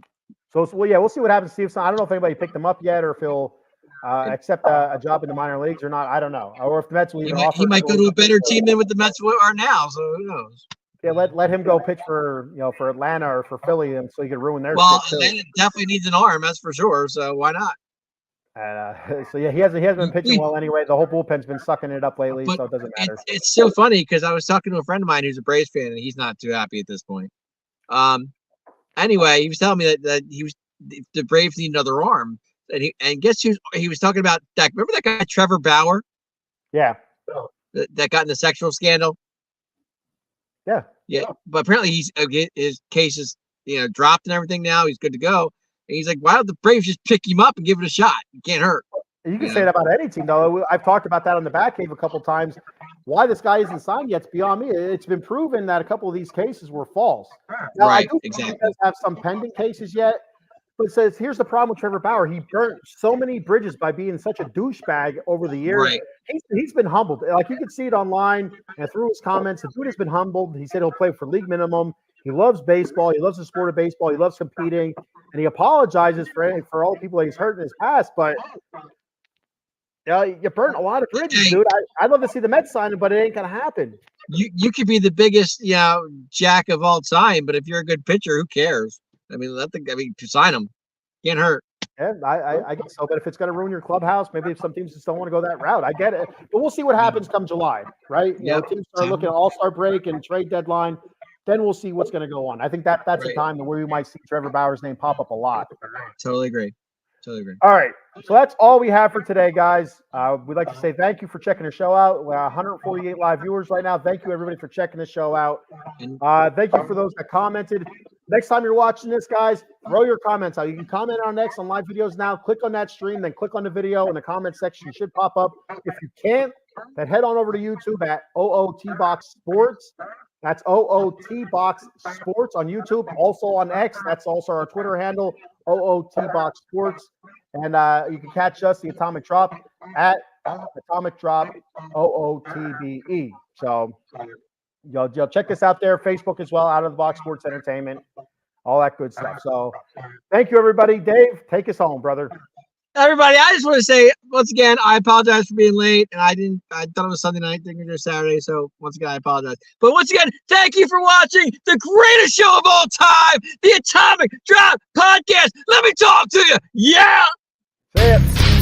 So we'll see what happens to Stevenson. I don't know if anybody picked him up yet, or if he'll accept a job in the minor leagues or not. I don't know. Or if the Mets will even offer. He might go to a better team than what the Mets are now. So who knows? Yeah, let him go pitch for Atlanta or for Philly, and so he could ruin their. Well, Atlanta definitely needs an arm, that's for sure. So why not? So yeah, he hasn't been pitching well anyway. The whole bullpen's been sucking it up lately, so it doesn't matter. It's so funny because I was talking to a friend of mine who's a Braves fan, and he's not too happy at this point. Anyway, he was telling me that the Braves need another arm, and guess who he was talking about? Remember that guy Trevor Bauer? Yeah. That got in the sexual scandal. Yeah, but apparently his case is dropped and everything now. He's good to go. And he's like, why don't the Braves just pick him up and give it a shot? It can't hurt. You can say that about any team, though. I've talked about that on the Batcave a couple times. Why this guy isn't signed yet is beyond me. It's been proven that a couple of these cases were false. Now, right, I do exactly. think he does have some pending cases yet. But it says, here's the problem with Trevor Bauer. He burnt so many bridges by being such a douchebag over the years. Right. He's been humbled. Like, you can see it online and through his comments. The dude has been humbled. He said he'll play for league minimum. He loves baseball. He loves the sport of baseball. He loves competing. And he apologizes for all the people that he's hurt in his past. But you burnt a lot of bridges, dude. I'd love to see the Mets sign him, but it ain't going to happen. You could be the biggest jack of all time, but if you're a good pitcher, who cares? I mean, sign him. Can't hurt. Yeah, I guess so. But if it's going to ruin your clubhouse, maybe some teams just don't want to go that route. I get it. But we'll see what happens come July, right? You know, teams start looking at all-star break and trade deadline. Then we'll see what's going to go on. I think that's a time where we might see Trevor Bauer's name pop up a lot. Totally agree. All right. So that's all we have for today, guys. We'd like to say thank you for checking the show out. We're 148 live viewers right now. Thank you, everybody, for checking the show out. Thank you for those that commented. Next time you're watching this, guys, throw your comments out. You can comment on X on live videos now. Click on that stream, then click on the video in the comment section. It should pop up. If you can't, then head on over to YouTube at OOT Box Sports. That's OOT Box Sports on YouTube. Also on X. That's also our Twitter handle, OOT Box Sports. And you can catch us, the Atomic Drop, at Atomic Drop OOTBE. So you'll check us out there. Facebook as well, Out of the Box Sports Entertainment, all that good stuff. So thank you, everybody. Dave, take us home, brother. Everybody, I just want to say once again, I apologize for being late, and I thought it was Sunday night, thinking it was Saturday. So once again, I apologize. But once again, thank you for watching the greatest show of all time, the Atomic Drop Podcast. Let me talk to you. Yeah. See ya.